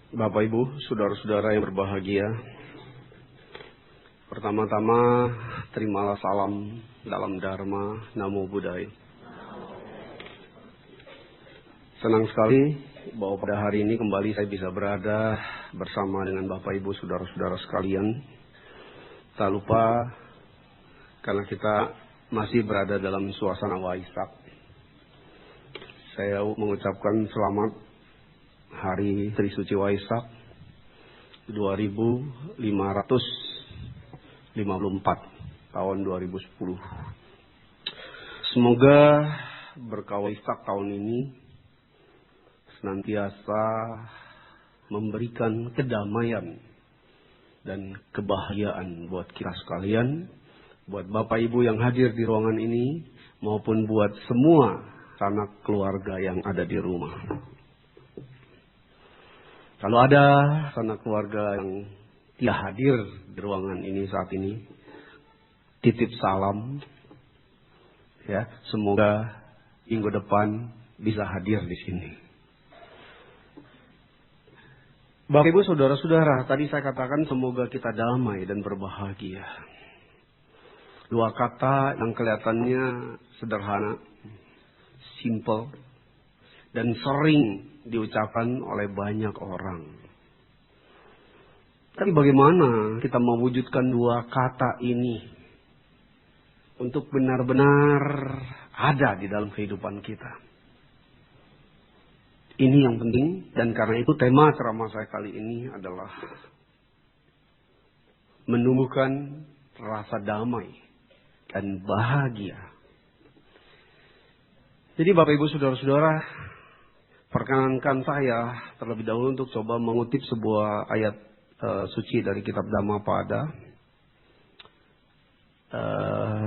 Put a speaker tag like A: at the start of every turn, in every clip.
A: Bapak Ibu, saudara-saudara yang berbahagia, pertama-tama terimalah salam dalam Dharma, Namo Buddhaya. Senang sekali bahwa pada hari ini kembali saya bisa berada bersama dengan Bapak Ibu, saudara-saudara sekalian. Tak lupa, karena kita masih berada dalam suasana Waisak, saya mengucapkan selamat Hari Trisuci Waisak 2554 tahun 2010. Semoga berkah Waisak tahun ini senantiasa memberikan kedamaian dan kebahagiaan buat kita sekalian, buat Bapak Ibu yang hadir di ruangan ini, maupun buat semua sanak keluarga yang ada di rumah. Kalau ada sanak keluarga yang tidak hadir di ruangan ini saat ini, titip salam, ya, semoga minggu depan bisa hadir di sini. Bapak Ibu saudara-saudara, tadi saya katakan semoga kita damai dan berbahagia. Dua kata yang kelihatannya sederhana, simple, dan sering diucapkan oleh banyak orang. Tapi bagaimana kita mewujudkan dua kata ini untuk benar-benar ada di dalam kehidupan kita? Ini yang penting, dan karena itu tema ceramah saya kali ini adalah menumbuhkan rasa damai dan bahagia. Jadi Bapak Ibu saudara-saudara, perkenankan saya terlebih dahulu untuk coba mengutip sebuah ayat suci dari kitab Dhammapada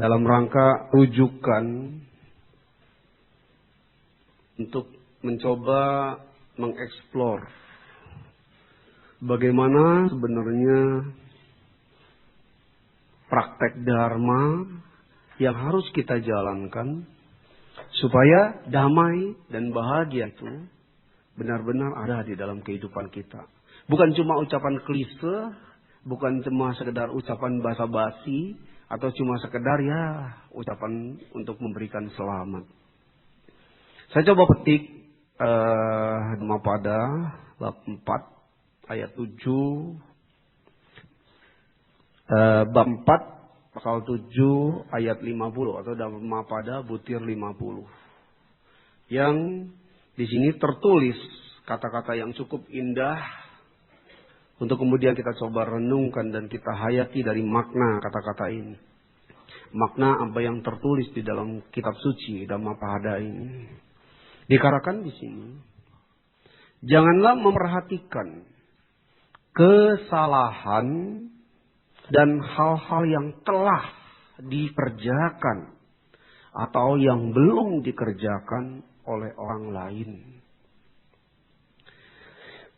A: dalam rangka rujukan untuk mencoba mengeksplor bagaimana sebenarnya praktek dharma yang harus kita jalankan supaya damai dan bahagia itu benar-benar ada di dalam kehidupan kita. Bukan cuma ucapan klise, bukan cuma sekedar ucapan basa-basi, atau cuma sekedar ya ucapan untuk memberikan selamat. Saya coba petik Dhammapada bab 4 ayat 7, bab 4 pasal 7 ayat 50 atau Dhammapada butir 50. Yang di sini tertulis kata-kata yang cukup indah untuk kemudian kita coba renungkan dan kita hayati dari makna kata-kata ini. Makna apa yang tertulis di dalam kitab suci Dhammapada ini. Dikatakan di sini, janganlah memperhatikan kesalahan dan hal-hal yang telah dikerjakan atau yang belum dikerjakan oleh orang lain.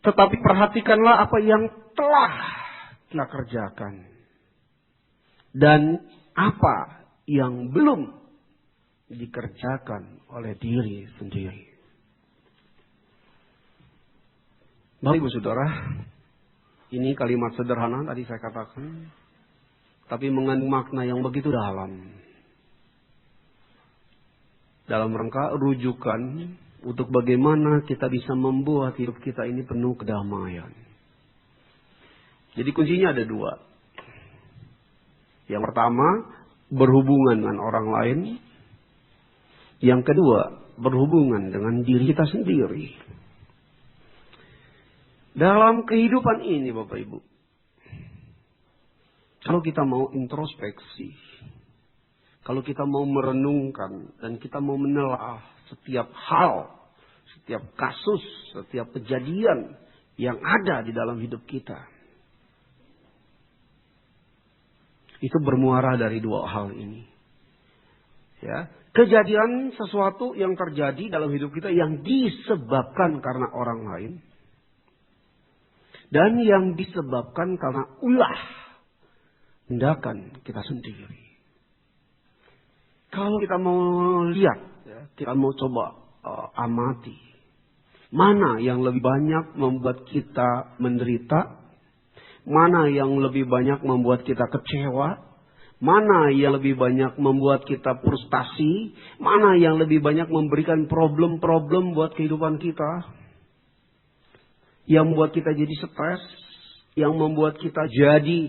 A: Tetapi perhatikanlah apa yang telah kita kerjakan dan apa yang belum dikerjakan oleh diri sendiri. Bapak Ibu Saudara, ini kalimat sederhana tadi saya katakan, tapi mengandung makna yang begitu dalam. Dalam rangka rujukan untuk bagaimana kita bisa membuat hidup kita ini penuh kedamaian. Jadi kuncinya ada dua. Yang pertama, berhubungan dengan orang lain. Yang kedua, berhubungan dengan diri kita sendiri. Dalam kehidupan ini Bapak Ibu, kalau kita mau introspeksi, kalau kita mau merenungkan dan kita mau menelaah setiap hal, setiap kasus, setiap kejadian yang ada di dalam hidup kita, itu bermuara dari dua hal ini. Ya, kejadian sesuatu yang terjadi dalam hidup kita yang disebabkan karena orang lain, dan yang disebabkan karena ulah tindakan kita sendiri. Kalau kita mau lihat, ya, kita mau coba amati, Mana yang lebih banyak membuat kita menderita? Mana yang lebih banyak membuat kita kecewa? Mana yang lebih banyak membuat kita frustasi? Mana yang lebih banyak memberikan problem-problem buat kehidupan kita? Yang membuat kita jadi stres? Yang membuat kita jadi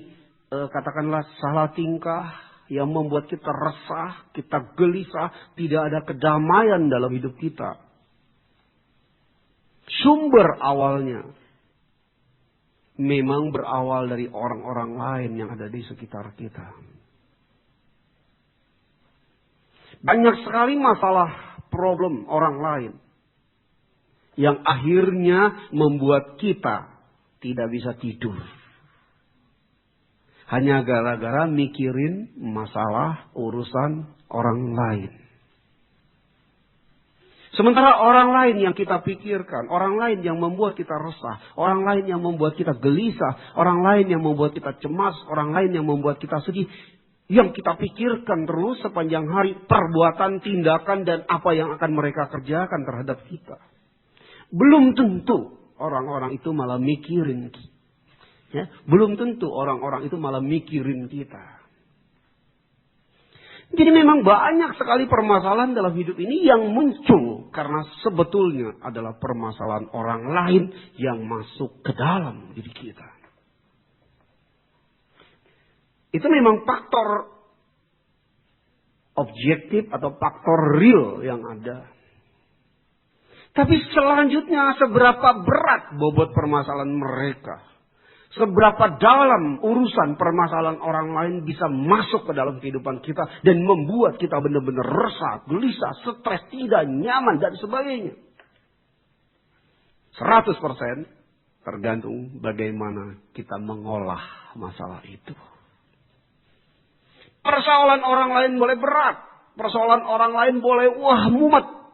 A: katakanlah salah tingkah? Yang membuat kita resah, kita gelisah, tidak ada kedamaian dalam hidup kita. Sumber awalnya memang berawal dari orang-orang lain yang ada di sekitar kita. Banyak sekali masalah, problem orang lain yang akhirnya membuat kita tidak bisa tidur. Hanya gara-gara mikirin masalah urusan orang lain. Sementara orang lain yang kita pikirkan, orang lain yang membuat kita resah, orang lain yang membuat kita gelisah, orang lain yang membuat kita cemas, orang lain yang membuat kita sedih. Yang kita pikirkan terus sepanjang hari, perbuatan, tindakan, dan apa yang akan mereka kerjakan terhadap kita. Belum tentu orang-orang itu malah mikirin kita. Ya, belum tentu orang-orang itu malah mikirin kita. Jadi memang banyak sekali permasalahan dalam hidup ini yang muncul karena sebetulnya adalah permasalahan orang lain yang masuk ke dalam diri kita. Itu memang faktor objektif atau faktor real yang ada. Tapi selanjutnya seberapa berat bobot permasalahan mereka? Seberapa dalam urusan permasalahan orang lain bisa masuk ke dalam kehidupan kita dan membuat kita benar-benar resah, gelisah, stres, tidak nyaman dan sebagainya. 100% tergantung bagaimana kita mengolah masalah itu. Persoalan orang lain boleh berat, persoalan orang lain boleh mumet.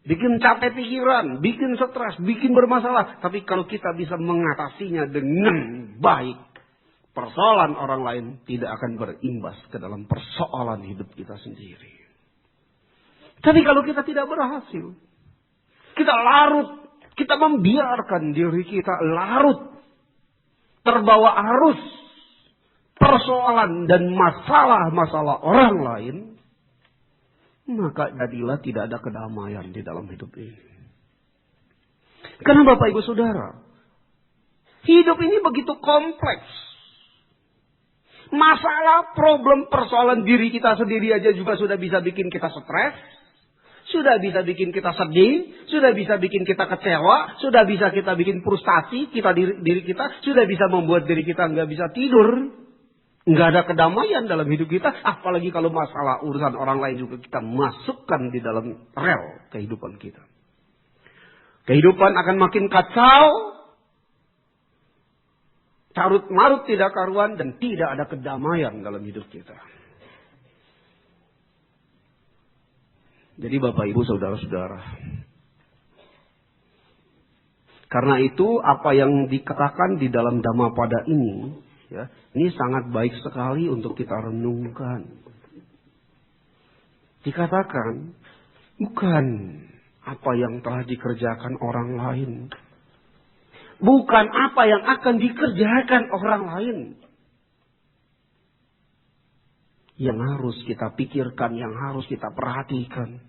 A: Bikin capek pikiran, bikin stres, bikin bermasalah. Tapi kalau kita bisa mengatasinya dengan baik, persoalan orang lain tidak akan berimbas ke dalam persoalan hidup kita sendiri. Tapi kalau kita tidak berhasil, kita larut, kita membiarkan diri kita larut, terbawa arus persoalan dan masalah-masalah orang lain, maka jadilah tidak ada kedamaian di dalam hidup ini. Karena Bapak Ibu Saudara, hidup ini begitu kompleks. Masalah, problem, persoalan diri kita sendiri aja juga sudah bisa bikin kita stres. Sudah bisa bikin kita sedih. Sudah bisa bikin kita kecewa. Sudah bisa kita bikin frustasi diri kita. Sudah bisa membuat diri kita nggak bisa tidur. Nggak ada kedamaian dalam hidup kita. Apalagi kalau masalah urusan orang lain juga kita masukkan di dalam rel kehidupan kita. Kehidupan akan makin kacau. Carut marut tidak karuan. Dan tidak ada kedamaian dalam hidup kita. Jadi Bapak Ibu Saudara-saudara. Karena itu apa yang dikatakan di dalam Dhammapada ini. Ya, ini sangat baik sekali untuk kita renungkan. Dikatakan, bukan apa yang telah dikerjakan orang lain. Bukan apa yang akan dikerjakan orang lain. Yang harus kita pikirkan, yang harus kita perhatikan.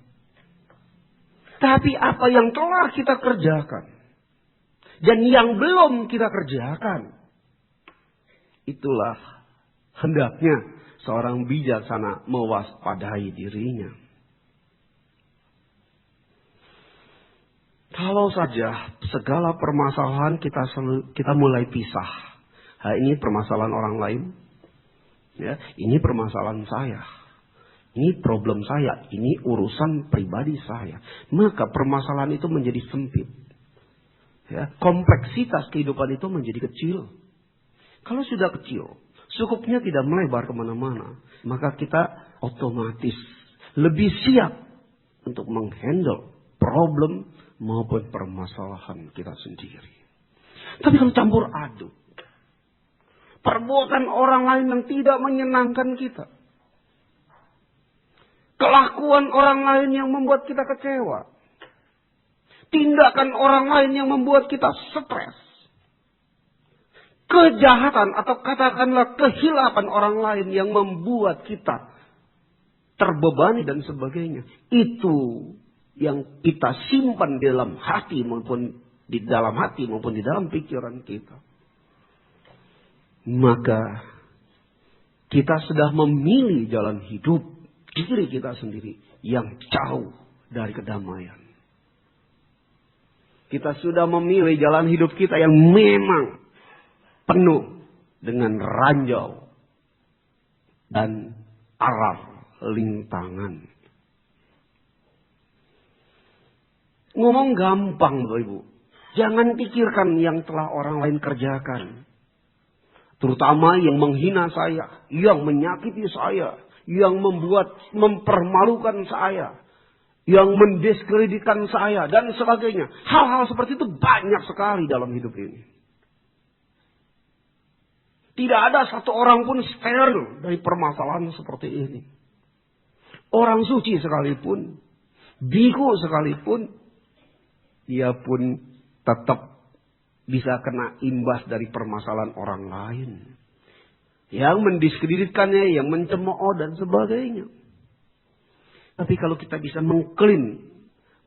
A: Tapi apa yang telah kita kerjakan. Dan yang belum kita kerjakan. Itulah hendaknya seorang bijaksana mewaspadai dirinya. Kalau saja segala permasalahan kita mulai pisah. Ini permasalahan orang lain. Ya, ini permasalahan saya. Ini problem saya. Ini urusan pribadi saya. Maka permasalahan itu menjadi sempit. Ya, kompleksitas kehidupan itu menjadi kecil. Kalau sudah kecil, cukupnya tidak melebar kemana-mana, maka kita otomatis lebih siap untuk menghandle problem maupun permasalahan kita sendiri. Tapi kalau campur aduk, perbuatan orang lain yang tidak menyenangkan kita, kelakuan orang lain yang membuat kita kecewa, tindakan orang lain yang membuat kita stres. Kejahatan atau katakanlah kehilapan orang lain yang membuat kita terbebani dan sebagainya. Itu yang kita simpan di dalam hati maupun di dalam pikiran kita. Maka kita sudah memilih jalan hidup diri kita sendiri yang jauh dari kedamaian. Kita sudah memilih jalan hidup kita yang memang penuh dengan ranjau dan aral lintangan. Ngomong gampang, Bapak Ibu. Jangan pikirkan yang telah orang lain kerjakan. Terutama yang menghina saya, yang menyakiti saya, yang mempermalukan saya, yang mendiskreditkan saya, dan sebagainya. Hal-hal seperti itu banyak sekali dalam hidup ini. Tidak ada satu orang pun steril dari permasalahan seperti ini. Orang suci sekalipun, biku sekalipun, dia pun tetap bisa kena imbas dari permasalahan orang lain. Yang mendiskreditkannya, yang mencemooh dan sebagainya. Tapi kalau kita bisa mengclean,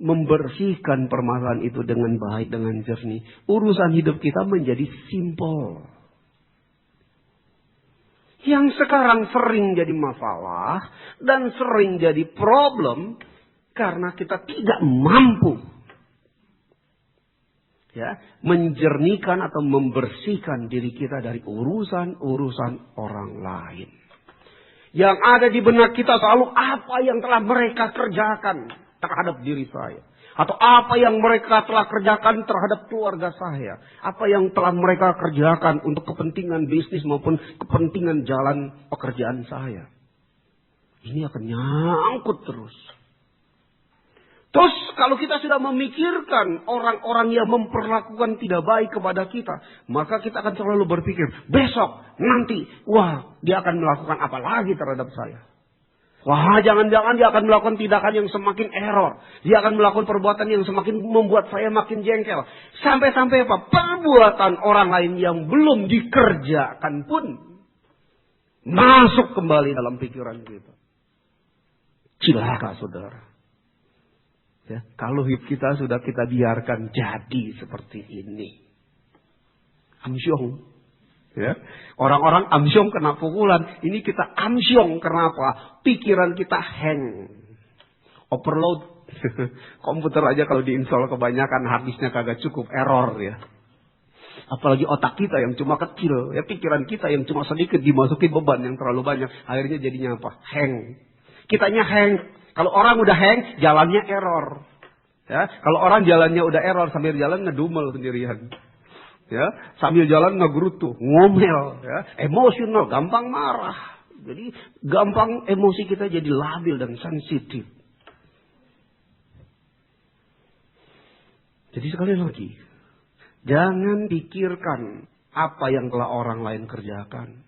A: membersihkan permasalahan itu dengan baik, dengan jernih, urusan hidup kita menjadi simple. Yang sekarang sering jadi masalah dan sering jadi problem karena kita tidak mampu menjernihkan atau membersihkan diri kita dari urusan-urusan orang lain. Yang ada di benak kita selalu apa yang telah mereka kerjakan terhadap diri saya. Atau apa yang mereka telah kerjakan terhadap keluarga saya. Apa yang telah mereka kerjakan untuk kepentingan bisnis maupun kepentingan jalan pekerjaan saya. Ini akan nyangkut terus. Terus kalau kita sudah memikirkan orang-orang yang memperlakukan tidak baik kepada kita, maka kita akan selalu berpikir, besok, nanti, wah dia akan melakukan apa lagi terhadap saya. Wah jangan-jangan dia akan melakukan tindakan yang semakin error. Dia akan melakukan perbuatan yang semakin membuat saya makin jengkel. Sampai-sampai apa? Perbuatan orang lain yang belum dikerjakan pun masuk kembali dalam pikiran kita. Cilaka saudara. Ya, kalau hidup kita sudah kita biarkan jadi seperti ini. Amsyong. Ya. Orang-orang amsyong kena pukulan. Ini kita amsyong kenapa? Pikiran kita hang. Overload. Komputer aja kalau diinstal kebanyakan harddisknya kagak cukup. Error ya. Apalagi otak kita yang cuma kecil. Ya, pikiran kita yang cuma sedikit dimasuki beban yang terlalu banyak. Akhirnya jadinya apa? Hang. Kitanya hang. Kalau orang udah hang, jalannya error. Ya, kalau orang jalannya udah error, sambil jalan ngedumel sendirian. Ya, sambil jalan ngegerutu, ngomel, ya, emosional, gampang marah. Jadi gampang emosi kita jadi labil dan sensitif. Jadi sekali lagi, jangan pikirkan apa yang telah orang lain kerjakan.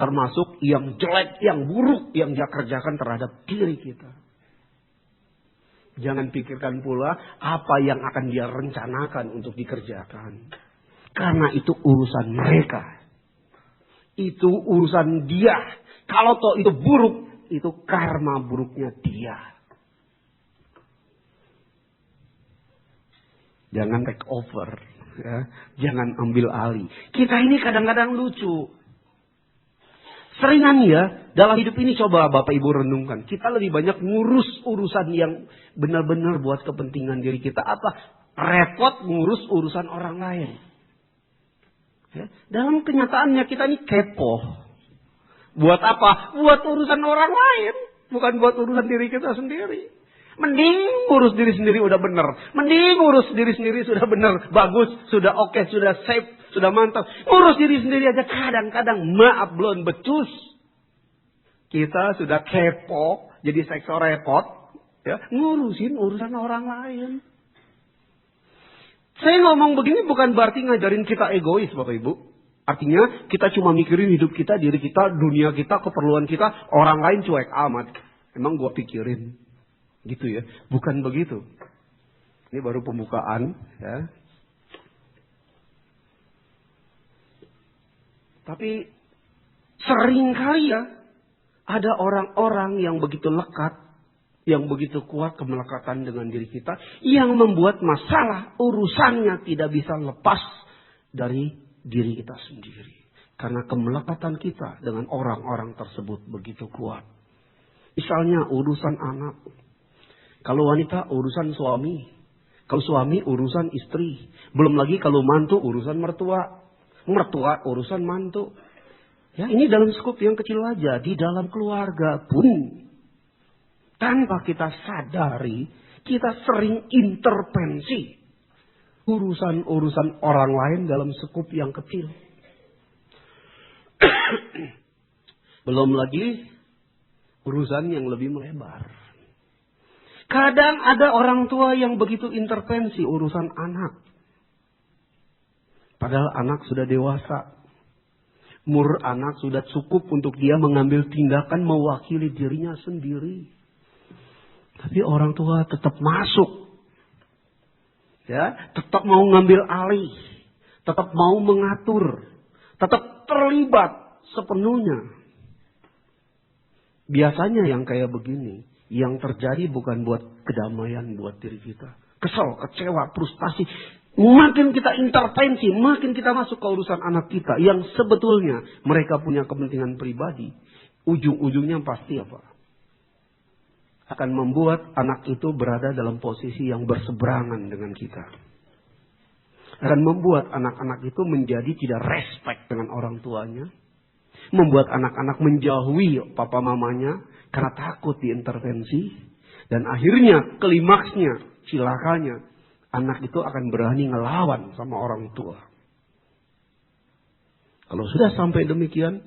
A: Termasuk yang jelek, yang buruk yang dia kerjakan terhadap diri kita. Jangan pikirkan pula apa yang akan dia rencanakan untuk dikerjakan. Karena itu urusan mereka. Itu urusan dia. Kalau toh itu buruk, itu karma buruknya dia. Jangan take over. Ya. Jangan ambil alih. Kita ini kadang-kadang lucu. Seringan ya, dalam hidup ini coba Bapak Ibu renungkan. Kita lebih banyak ngurus urusan yang benar-benar buat kepentingan diri kita. Apa? Repot ngurus urusan orang lain. Ya, dalam kenyataannya kita ini kepo. Buat apa? Buat urusan orang lain. Bukan buat urusan diri kita sendiri. Mending ngurus diri sendiri udah benar. Mending ngurus diri sendiri sudah benar. Bagus, sudah oke, sudah safe, sudah mantap. Ngurus diri sendiri aja kadang-kadang maaf belum becus. Kita sudah kepo, jadi sekso repot. Ya, ngurusin urusan orang lain. Saya ngomong begini bukan berarti ngajarin kita egois Bapak Ibu. Artinya kita cuma mikirin hidup kita, diri kita, dunia kita, keperluan kita. Orang lain cuek amat. Emang gua pikirin. Gitu ya. Bukan begitu. Ini baru pembukaan, ya. Tapi seringkali ya, ada orang-orang yang begitu lekat, yang begitu kuat kemelekatan dengan diri kita, yang membuat masalah urusannya tidak bisa lepas dari diri kita sendiri. Karena kemelekatan kita dengan orang-orang tersebut begitu kuat. Misalnya urusan anak. Kalau wanita urusan suami. Kalau suami urusan istri. Belum lagi kalau mantu urusan mertua. Mertua urusan mantu. Ya, ini dalam skop yang kecil aja. Di dalam keluarga pun. Tanpa kita sadari, kita sering intervensi urusan-urusan orang lain dalam skop yang kecil. Belum lagi urusan yang lebih melebar. Kadang ada orang tua yang begitu intervensi urusan anak. Padahal anak sudah dewasa. Umur anak sudah cukup untuk dia mengambil tindakan mewakili dirinya sendiri. Tapi orang tua tetap masuk. Ya, tetap mau ngambil alih. Tetap mau mengatur. Tetap terlibat sepenuhnya. Biasanya yang kayak begini, yang terjadi bukan buat kedamaian buat diri kita. Kesel, kecewa, frustasi. Makin kita intervensi, makin kita masuk ke urusan anak kita. Yang sebetulnya mereka punya kepentingan pribadi. Ujung-ujungnya pasti apa? Akan membuat anak itu berada dalam posisi yang berseberangan dengan kita. Akan membuat anak-anak itu menjadi tidak respect dengan orang tuanya. Membuat anak-anak menjauhi papa mamanya karena takut diintervensi. Dan akhirnya klimaksnya, cilakanya, anak itu akan berani ngelawan sama orang tua. Kalau sudah sampai demikian,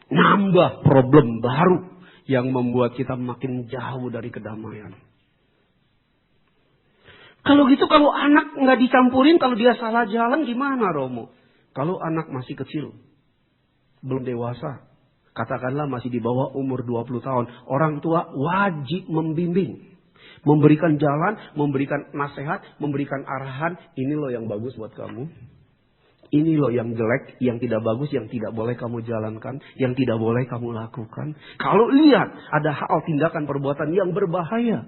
A: nambah problem baru yang membuat kita makin jauh dari kedamaian. Kalau gitu, kalau anak nggak dicampurin, kalau dia salah jalan gimana, Romo? Kalau anak masih kecil, belum dewasa, katakanlah masih di bawah umur 20 tahun. Orang tua wajib membimbing. Memberikan jalan, memberikan nasihat, memberikan arahan. Ini loh yang bagus buat kamu. Ini loh yang jelek, yang tidak bagus, yang tidak boleh kamu jalankan. Yang tidak boleh kamu lakukan. Kalau lihat ada hal tindakan perbuatan yang berbahaya,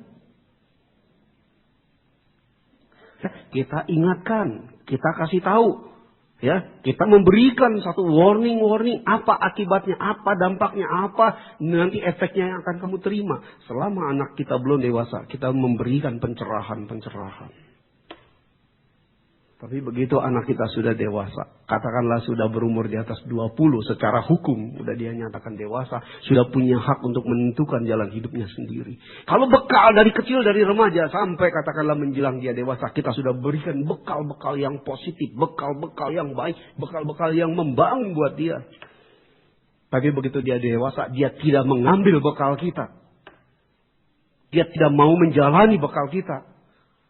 A: kita ingatkan, kita kasih tahu. Ya, kita memberikan satu warning, apa akibatnya, apa dampaknya, apa nanti efeknya yang akan kamu terima. Selama anak kita belum dewasa, kita memberikan pencerahan. Tapi begitu anak kita sudah dewasa, katakanlah sudah berumur di atas 20, secara hukum sudah dia nyatakan dewasa, sudah punya hak untuk menentukan jalan hidupnya sendiri. Kalau bekal dari kecil, dari remaja sampai katakanlah menjelang dia dewasa, kita sudah berikan bekal-bekal yang positif, bekal-bekal yang baik, bekal-bekal yang membangun buat dia. Tapi begitu dia dewasa, dia tidak mengambil bekal kita. Dia tidak mau menjalani bekal kita.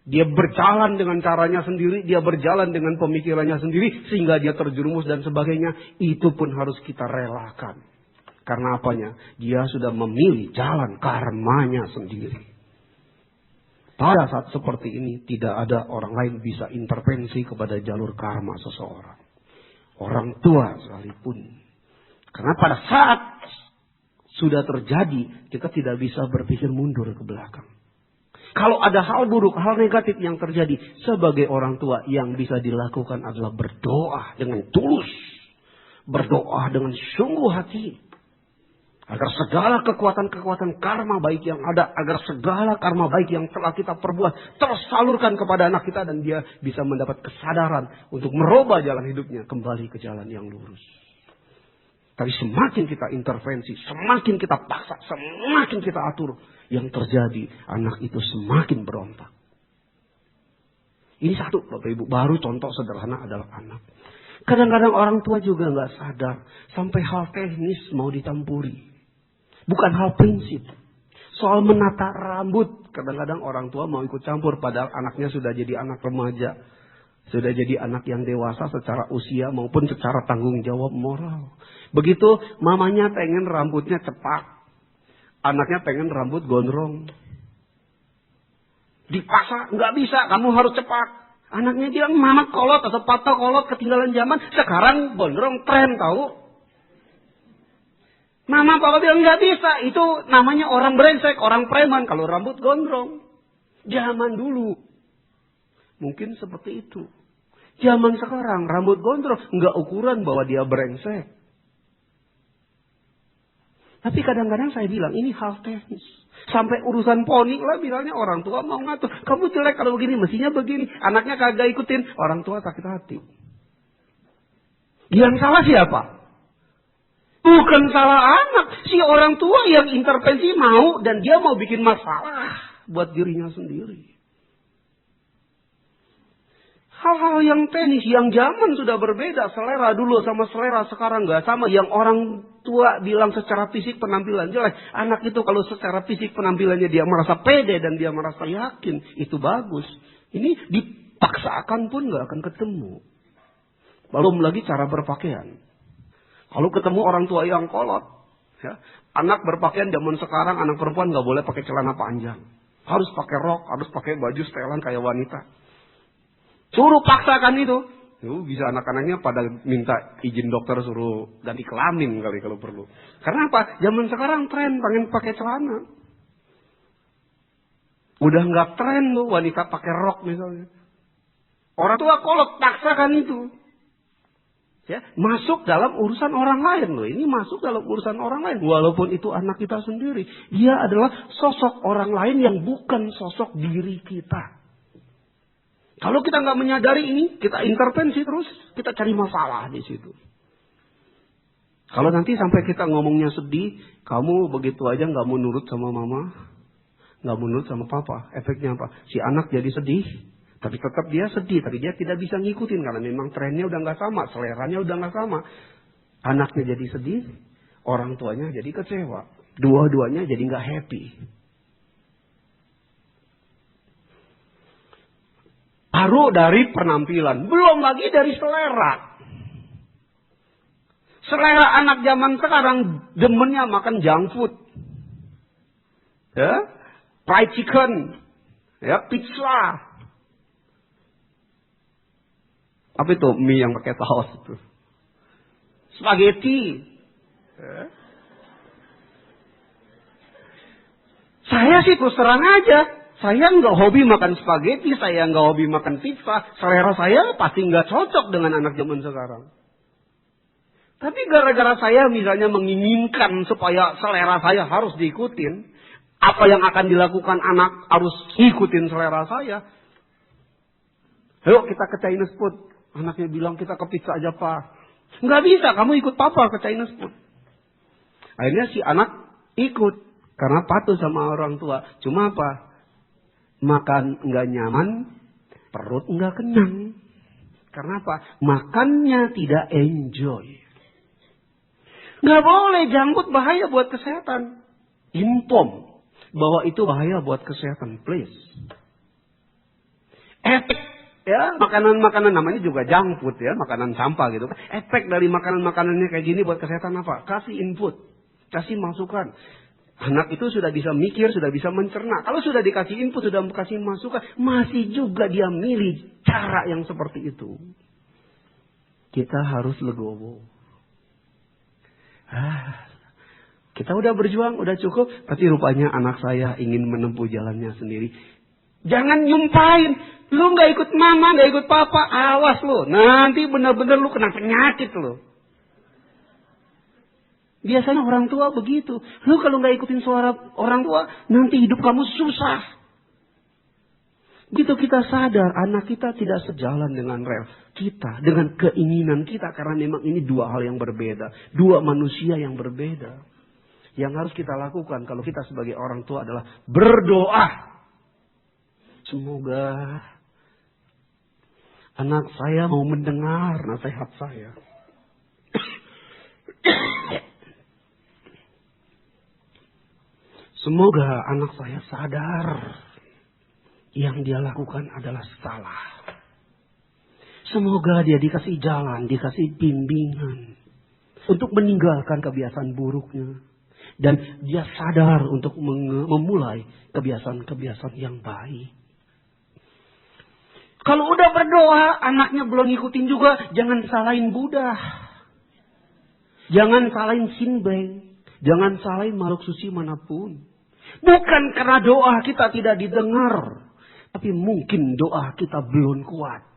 A: Dia berjalan dengan caranya sendiri, dia berjalan dengan pemikirannya sendiri, sehingga dia terjerumus dan sebagainya. Itu pun harus kita relakan. Karena apanya? Dia sudah memilih jalan karmanya sendiri. Pada saat seperti ini, tidak ada orang lain bisa intervensi kepada jalur karma seseorang. Orang tua sekalipun. Karena pada saat sudah terjadi, kita tidak bisa berpikir mundur ke belakang. Kalau ada hal buruk, hal negatif yang terjadi, sebagai orang tua yang bisa dilakukan adalah berdoa dengan tulus. Berdoa dengan sungguh hati. Agar segala kekuatan-kekuatan karma baik yang ada, agar segala karma baik yang telah kita perbuat tersalurkan kepada anak kita, dan dia bisa mendapat kesadaran untuk merubah jalan hidupnya kembali ke jalan yang lurus. Tapi semakin kita intervensi, semakin kita paksa, semakin kita atur, yang terjadi anak itu semakin berontak. Ini satu, Bapak Ibu, baru contoh sederhana adalah anak. Kadang-kadang orang tua juga nggak sadar sampai hal teknis mau ditampuri, bukan hal prinsip. Soal menata rambut, kadang-kadang orang tua mau ikut campur, padahal anaknya sudah jadi anak remaja, sudah jadi anak yang dewasa secara usia maupun secara tanggung jawab moral. Begitu mamanya pengen rambutnya cepat, anaknya pengen rambut gondrong. Dipaksa, nggak bisa, kamu harus cepat. Anaknya bilang, mama kolot atau papa kolot, ketinggalan zaman. Sekarang gondrong tren, tahu. Mama papa bilang nggak bisa, itu namanya orang brengsek, orang preman kalau rambut gondrong. Zaman dulu mungkin seperti itu. Zaman sekarang rambut gondrong nggak ukuran bahwa dia brengsek. Tapi kadang-kadang saya bilang ini hal teknis. Sampai urusan poni lah bilangnya orang tua mau ngatur. Kamu jelek kalau begini, mestinya begini. Anaknya kagak ikutin, orang tua sakit hati. Yang salah siapa? Bukan salah anak. Si orang tua yang intervensi mau dan dia mau bikin masalah buat dirinya sendiri. Hal-hal yang teknis, yang zaman sudah berbeda. Selera dulu sama selera sekarang nggak sama. Yang orang tua bilang secara fisik penampilan jelek. Anak itu kalau secara fisik penampilannya dia merasa pede dan dia merasa yakin. Itu bagus. Ini dipaksakan pun nggak akan ketemu. Belum lagi cara berpakaian. Kalau ketemu orang tua yang kolot. Ya, anak berpakaian zaman sekarang, anak perempuan nggak boleh pakai celana panjang. Harus pakai rok, harus pakai baju setelan kayak wanita. Suruh paksakan itu. Bisa anak-anaknya pada minta izin dokter suruh ganti kelamin kali kalau perlu. Karena apa? Zaman sekarang tren pengen pakai celana. Udah nggak tren tuh wanita pakai rok misalnya. Orang tua kolot paksakan itu. Ya, masuk dalam urusan orang lain loh. Ini masuk dalam urusan orang lain. Walaupun itu anak kita sendiri. Dia adalah sosok orang lain yang bukan sosok diri kita. Kalau kita nggak menyadari ini, kita intervensi terus, kita cari masalah di situ. Kalau nanti sampai kita ngomongnya sedih, kamu begitu aja nggak mau nurut sama mama, nggak mau nurut sama papa, efeknya apa? Si anak jadi sedih, tapi tetap dia sedih, tapi dia tidak bisa ngikutin karena memang trennya udah nggak sama, seleranya udah nggak sama. Anaknya jadi sedih, orang tuanya jadi kecewa, dua-duanya jadi nggak happy. Baru dari penampilan, belum lagi dari selera. Selera anak zaman sekarang demennya makan junk food. Ya, fried chicken, ya, pizza. Apa itu mie yang pakai saus itu? Spaghetti. Ya. Saya sih terus terang aja. Saya nggak hobi makan spaghetti, saya nggak hobi makan pizza. Selera saya pasti nggak cocok dengan anak zaman sekarang. Tapi gara-gara saya misalnya menginginkan supaya selera saya harus diikutin, apa yang akan dilakukan anak harus ikutin selera saya. Ayo kita ke Chinese food. Anaknya bilang kita ke pizza aja pak. Nggak bisa, kamu ikut papa ke Chinese food. Akhirnya si anak ikut karena patuh sama orang tua. Cuma apa? Makan nggak nyaman, perut nggak kenyang. Karena apa? Makannya tidak enjoy. Nggak boleh, jangkut bahaya buat kesehatan. Inform bahwa itu bahaya buat kesehatan, please. Efek ya makanan-makanan namanya juga junk food ya, makanan sampah gitu. Efek dari makanan-makanannya kayak gini buat kesehatan apa? Kasih input, kasih masukan. Anak itu sudah bisa mikir, sudah bisa mencerna. Kalau sudah dikasih input, sudah dikasih masukan, masih juga dia milih cara yang seperti itu. Kita harus legowo. Kita udah berjuang, udah cukup. Tapi rupanya anak saya ingin menempuh jalannya sendiri. Jangan nyumpain. Lu gak ikut mama, gak ikut papa. Awas lu. Nanti benar-benar lu kena penyakit lu. Biasanya orang tua begitu. Lu kalau nggak ikutin suara orang tua, nanti hidup kamu susah. Begitu kita sadar, anak kita tidak sejalan dengan rel kita, dengan keinginan kita. Karena memang ini dua hal yang berbeda. Dua manusia yang berbeda. Yang harus kita lakukan kalau kita sebagai orang tua adalah berdoa. Semoga anak saya mau mendengar nasihat saya. Semoga anak saya sadar yang dia lakukan adalah salah. Semoga dia dikasih jalan, dikasih bimbingan untuk meninggalkan kebiasaan buruknya. Dan dia sadar untuk memulai kebiasaan-kebiasaan yang baik. Kalau udah berdoa, anaknya belum ngikutin juga, jangan salahin Buddha. Jangan salahin Sinbeng. Jangan salahin makhluk suci manapun. Bukan karena doa kita tidak didengar. Tapi mungkin doa kita belum kuat.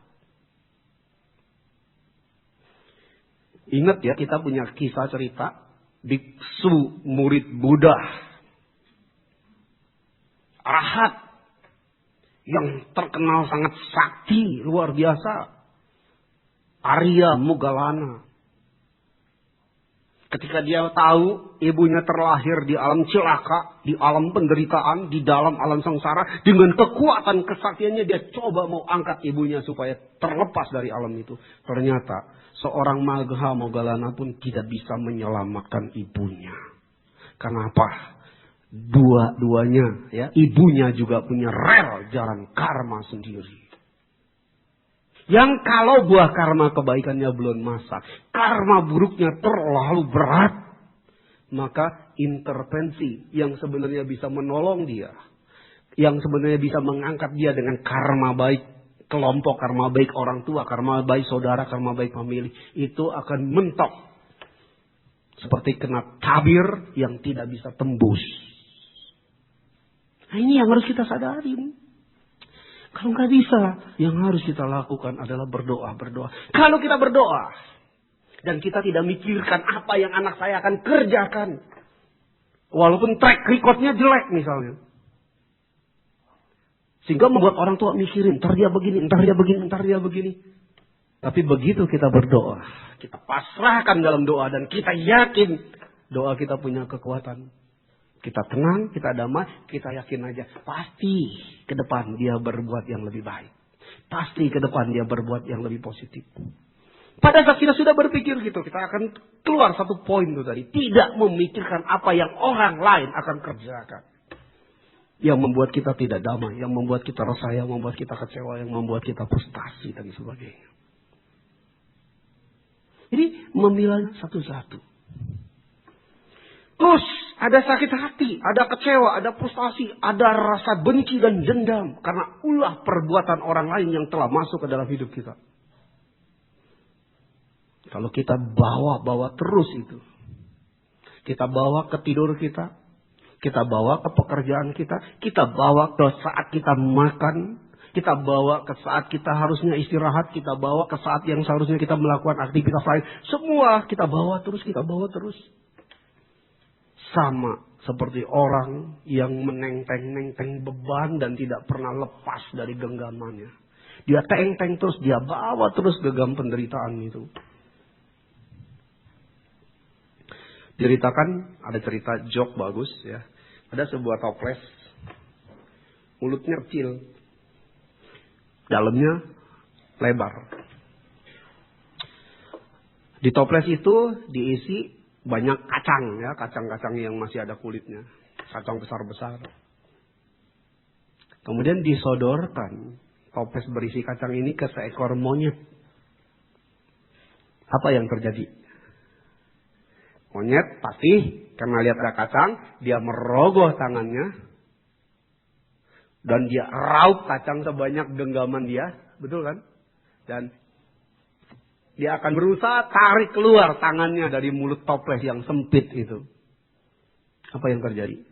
A: Ingat ya, kita punya kisah cerita biksu murid Buddha Arahat yang terkenal sangat sakti, luar biasa, Arya Moggallana. Ketika dia tahu ibunya terlahir di alam celaka, di alam penderitaan, di dalam alam sengsara, dengan kekuatan kesaktiannya dia coba mau angkat ibunya supaya terlepas dari alam itu. Ternyata seorang Magha Moggallana pun tidak bisa menyelamatkan ibunya. Kenapa? Dua-duanya, ya, ibunya juga punya rel jalan karma sendiri. Yang kalau buah karma kebaikannya belum masak, karma buruknya terlalu berat, maka intervensi yang sebenarnya bisa menolong dia, yang sebenarnya bisa mengangkat dia dengan karma baik kelompok, karma baik orang tua, karma baik saudara, karma baik famili, itu akan mentok seperti kena tabir yang tidak bisa tembus. Nah, ini yang harus kita sadari. Kalau nggak bisa, yang harus kita lakukan adalah berdoa. Kalau kita berdoa dan kita tidak mikirkan apa yang anak saya akan kerjakan, walaupun track recordnya jelek misalnya, sehingga membuat orang tua mikirin, ntar dia begini. Tapi begitu kita berdoa, kita pasrahkan dalam doa dan kita yakin doa kita punya kekuatan. Kita tenang, kita damai, kita yakin aja. Pasti ke depan dia berbuat yang lebih baik. Pasti ke depan dia berbuat yang lebih positif. Pada saat kita sudah berpikir gitu, kita akan keluar satu poin itu tadi. Tidak memikirkan apa yang orang lain akan kerjakan. Yang membuat kita tidak damai, yang membuat kita resah, yang membuat kita kecewa, yang membuat kita frustasi dan sebagainya. Jadi memilah satu-satu. Terus ada sakit hati, ada kecewa, ada frustasi, ada rasa benci dan dendam. Karena ulah perbuatan orang lain yang telah masuk ke dalam hidup kita. Kalau kita bawa terus itu. Kita bawa ke tidur kita bawa ke pekerjaan kita bawa ke saat kita makan. Kita bawa ke saat kita harusnya istirahat. Kita bawa ke saat yang seharusnya kita melakukan aktivitas lain. Semua kita bawa terus. Sama seperti orang yang menenteng beban dan tidak pernah lepas dari genggamannya. Dia teng terus, dia bawa terus genggam penderitaan itu. Ceritakan, ada cerita joke bagus ya. Ada sebuah toples, mulutnya kecil, dalamnya lebar. Di toples itu diisi banyak kacang ya, kacang-kacang yang masih ada kulitnya, kacang besar-besar. Kemudian disodorkan toples berisi kacang ini ke seekor monyet. Apa yang terjadi? Monyet pasti karena lihat ada kacang, dia merogoh tangannya dan dia raup kacang sebanyak genggaman dia, betul kan? Dan dia akan berusaha tarik keluar tangannya dari mulut toples yang sempit itu. Apa yang terjadi?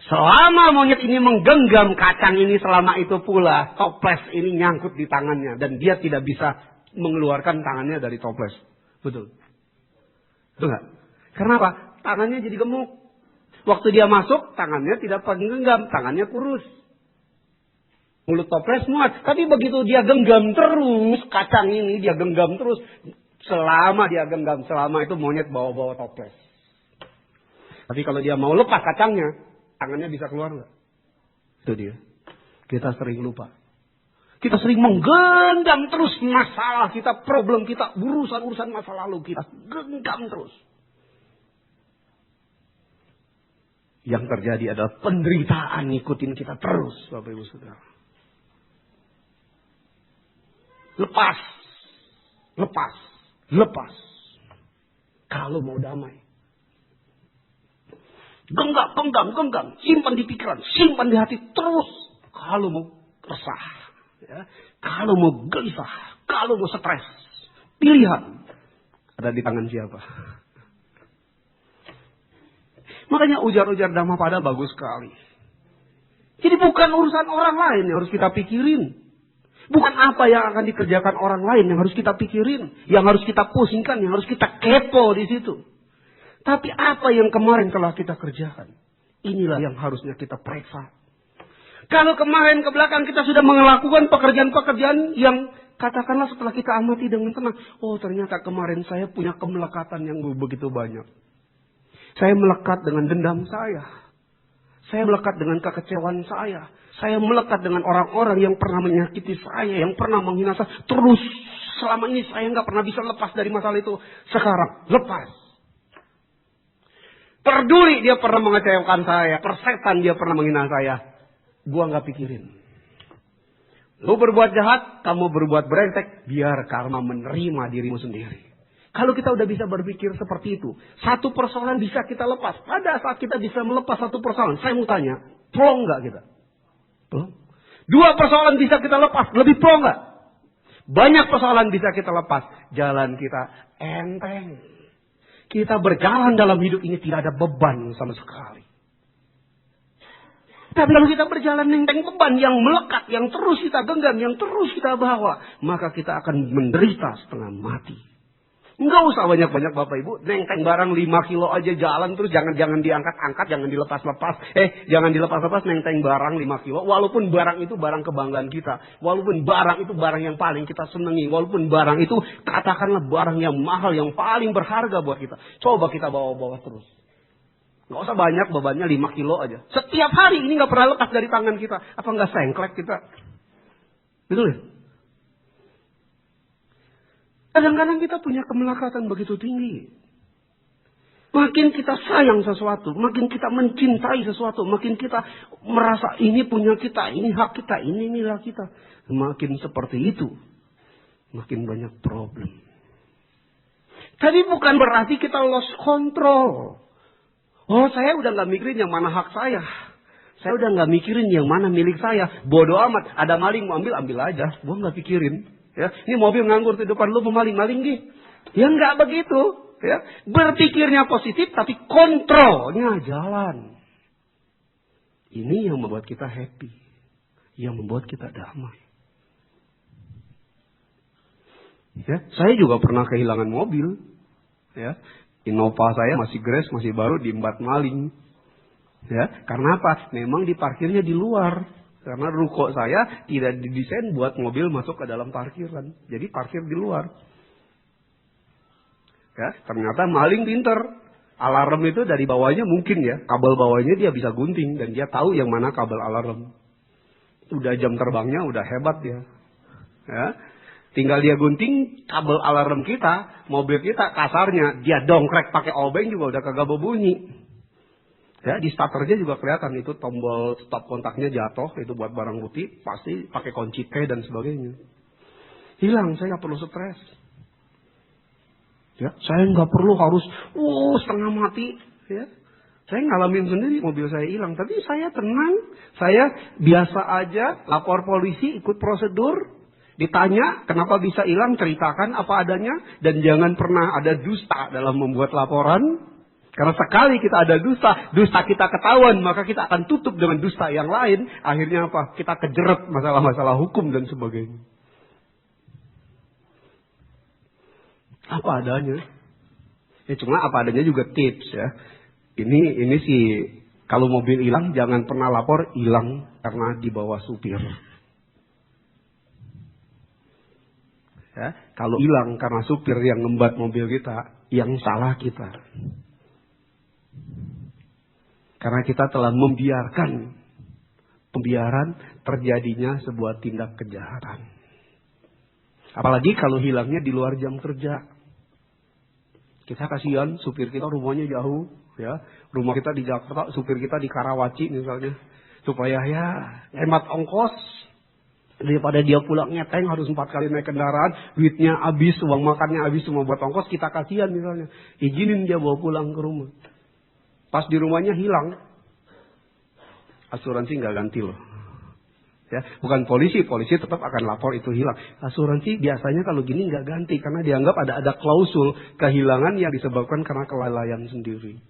A: Selama monyet ini menggenggam kacang ini, selama itu pula toples ini nyangkut di tangannya. Dan dia tidak bisa mengeluarkan tangannya dari toples. Betul? Betul nggak? Kenapa? Tangannya jadi gemuk. Waktu dia masuk, tangannya tidak menggenggam, tangannya kurus. Mulut toples muat. Tapi begitu dia genggam terus kacang ini, dia genggam terus. Selama dia genggam, selama itu monyet bawa-bawa toples. Tapi kalau dia mau lepas kacangnya, tangannya bisa keluar nggak? Itu dia. Kita sering lupa. Kita sering menggenggam terus masalah kita, problem kita, urusan masa lalu kita. Genggam terus. Yang terjadi adalah penderitaan ngikutin kita terus, Bapak Ibu Saudara. Lepas. Kalau mau damai. Genggam. Simpan di pikiran, simpan di hati terus. Kalau mau resah, ya, kalau mau gelisah, kalau mau stres, pilihan ada di tangan siapa. Makanya ujar-ujar Dhammapada bagus sekali. Jadi bukan urusan orang lain yang harus kita pikirin. Bukan apa yang akan dikerjakan orang lain yang harus kita pikirin. Yang harus kita pusingkan, yang harus kita kepo di situ. Tapi apa yang kemarin telah kita kerjakan. Inilah yang harusnya kita periksa. Kalau kemarin ke belakang kita sudah melakukan pekerjaan-pekerjaan yang katakanlah setelah kita amati dengan tenang. Oh ternyata kemarin saya punya kemelekatan yang begitu banyak. Saya melekat dengan dendam saya. Saya melekat dengan kekecewaan saya. Saya melekat dengan orang-orang yang pernah menyakiti saya. Yang pernah menghina saya. Terus selama ini saya nggak pernah bisa lepas dari masalah itu. Sekarang lepas. Peduli dia pernah mengecewakan saya. Persetan dia pernah menghina saya. Gua nggak pikirin. Lu berbuat jahat, kamu berbuat brengsek. Biar karma menerima dirimu sendiri. Kalau kita udah bisa berpikir seperti itu, satu persoalan bisa kita lepas. Pada saat kita bisa melepas satu persoalan, saya mau tanya, plong nggak kita? Plong. Dua persoalan bisa kita lepas, lebih plong nggak? Banyak persoalan bisa kita lepas, jalan kita enteng. Kita berjalan dalam hidup ini tidak ada beban sama sekali. Tapi kalau kita berjalan nenteng beban yang melekat, yang terus kita genggam, yang terus kita bawa, maka kita akan menderita setengah mati. Enggak usah banyak-banyak Bapak Ibu. Nenteng barang 5 kilo aja jalan terus jangan diangkat-angkat, jangan dilepas-lepas. Jangan dilepas-lepas nenteng barang 5 kilo. Walaupun barang itu barang kebanggaan kita. Walaupun barang itu barang yang paling kita senangi. Walaupun barang itu katakanlah barang yang mahal, yang paling berharga buat kita. Coba kita bawa-bawa terus. Enggak usah banyak bebannya 5 kilo aja. Setiap hari ini enggak pernah lepas dari tangan kita. Apa enggak sengklek kita? Betul ya? Kadang-kadang kita punya kemelekatan begitu tinggi. Makin kita sayang sesuatu, makin kita mencintai sesuatu, makin kita merasa ini punya kita, ini hak kita, ini hak kita. Makin seperti itu, makin banyak problem. Tapi bukan berarti kita lost control. Oh saya udah gak mikirin yang mana hak saya. Saya udah gak mikirin yang mana milik saya. Bodoh amat, ada maling mau ambil aja. Gua gak pikirin. Ya, ini mobil nganggur di depan lu maling gih. Ya nggak begitu. Ya, berpikirnya positif tapi kontrolnya jalan. Ini yang membuat kita happy, yang membuat kita damai. Ya, saya juga pernah kehilangan mobil. Ya, Innova saya masih gres, masih baru diembat maling. Ya, karena apa? Memang diparkirnya di luar. Karena ruko saya tidak didesain buat mobil masuk ke dalam parkiran. Jadi parkir di luar. Ya, ternyata maling pinter. Alarm itu dari bawahnya mungkin ya. Kabel bawahnya dia bisa gunting. Dan dia tahu yang mana kabel alarm. Udah jam terbangnya udah hebat dia. Ya. Tinggal dia gunting kabel alarm kita. Mobil kita kasarnya. Dia dongkrek pakai obeng juga udah kagak berbunyi. Ya, di starternya juga kelihatan itu tombol stop kontaknya jatuh, itu buat barang bukti, pasti pakai kunci T dan sebagainya. Hilang, saya nggak perlu stres. Ya, saya nggak perlu harus setengah mati. Ya, saya ngalamin sendiri mobil saya hilang, tapi saya tenang, saya biasa aja, lapor polisi, ikut prosedur, ditanya kenapa bisa hilang, ceritakan apa adanya, dan jangan pernah ada dusta dalam membuat laporan. Karena sekali kita ada dusta kita ketahuan, maka kita akan tutup dengan dusta yang lain. Akhirnya apa? Kita kejeret masalah-masalah hukum dan sebagainya. Apa adanya. Ya cuma apa adanya juga tips ya. Ini sih, kalau mobil hilang jangan pernah lapor hilang karena dibawa supir. Ya, kalau hilang karena supir yang ngembat mobil kita, yang salah kita. Karena kita telah membiarkan pembiaran terjadinya sebuah tindak kejahatan. Apalagi kalau hilangnya di luar jam kerja. Kita kasihan supir kita rumahnya jauh, ya. Rumah kita di Jakarta, supir kita di Karawaci misalnya. Supaya ya hemat ongkos. Daripada dia pulang ngeteng harus 4 kali naik kendaraan, duitnya habis, uang makannya habis semua buat ongkos, kita kasihan misalnya. Izinin dia bawa pulang ke rumah. Pas di rumahnya hilang, asuransi nggak ganti loh. Ya, bukan polisi tetap akan lapor itu hilang. Asuransi biasanya kalau gini nggak ganti karena dianggap ada klausul kehilangan yang disebabkan karena kelalaian sendiri.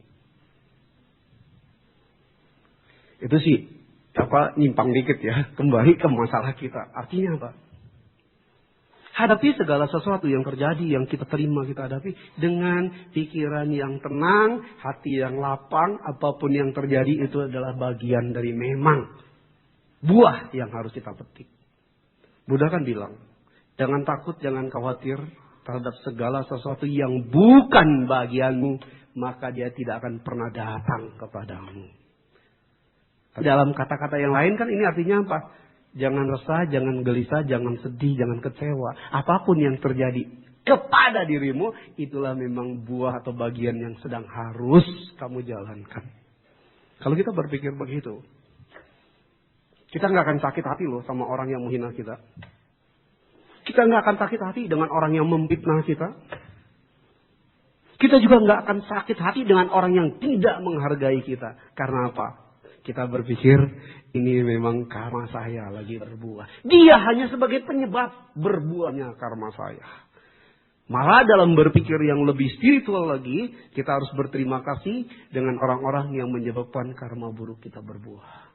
A: Itu sih nyimpang dikit ya, kembali ke masalah kita. Artinya apa? Hadapi segala sesuatu yang terjadi, yang kita terima, kita hadapi dengan pikiran yang tenang, hati yang lapang. Apapun yang terjadi itu adalah bagian dari memang buah yang harus kita petik. Buddha kan bilang, jangan takut, jangan khawatir terhadap segala sesuatu yang bukan bagianmu, maka dia tidak akan pernah datang kepadamu. Dalam kata-kata yang lain kan ini artinya apa? Jangan resah, jangan gelisah, jangan sedih, jangan kecewa. Apapun yang terjadi kepada dirimu, itulah memang buah atau bagian yang sedang harus kamu jalankan. Kalau kita berpikir begitu, kita nggak akan sakit hati loh sama orang yang menghina kita. Kita nggak akan sakit hati dengan orang yang memfitnah kita. Kita juga nggak akan sakit hati dengan orang yang tidak menghargai kita. Karena apa? Kita berpikir ini memang karma saya lagi berbuah. Dia hanya sebagai penyebab berbuahnya karma saya. Malah dalam berpikir yang lebih spiritual lagi, kita harus berterima kasih dengan orang-orang yang menyebabkan karma buruk kita berbuah.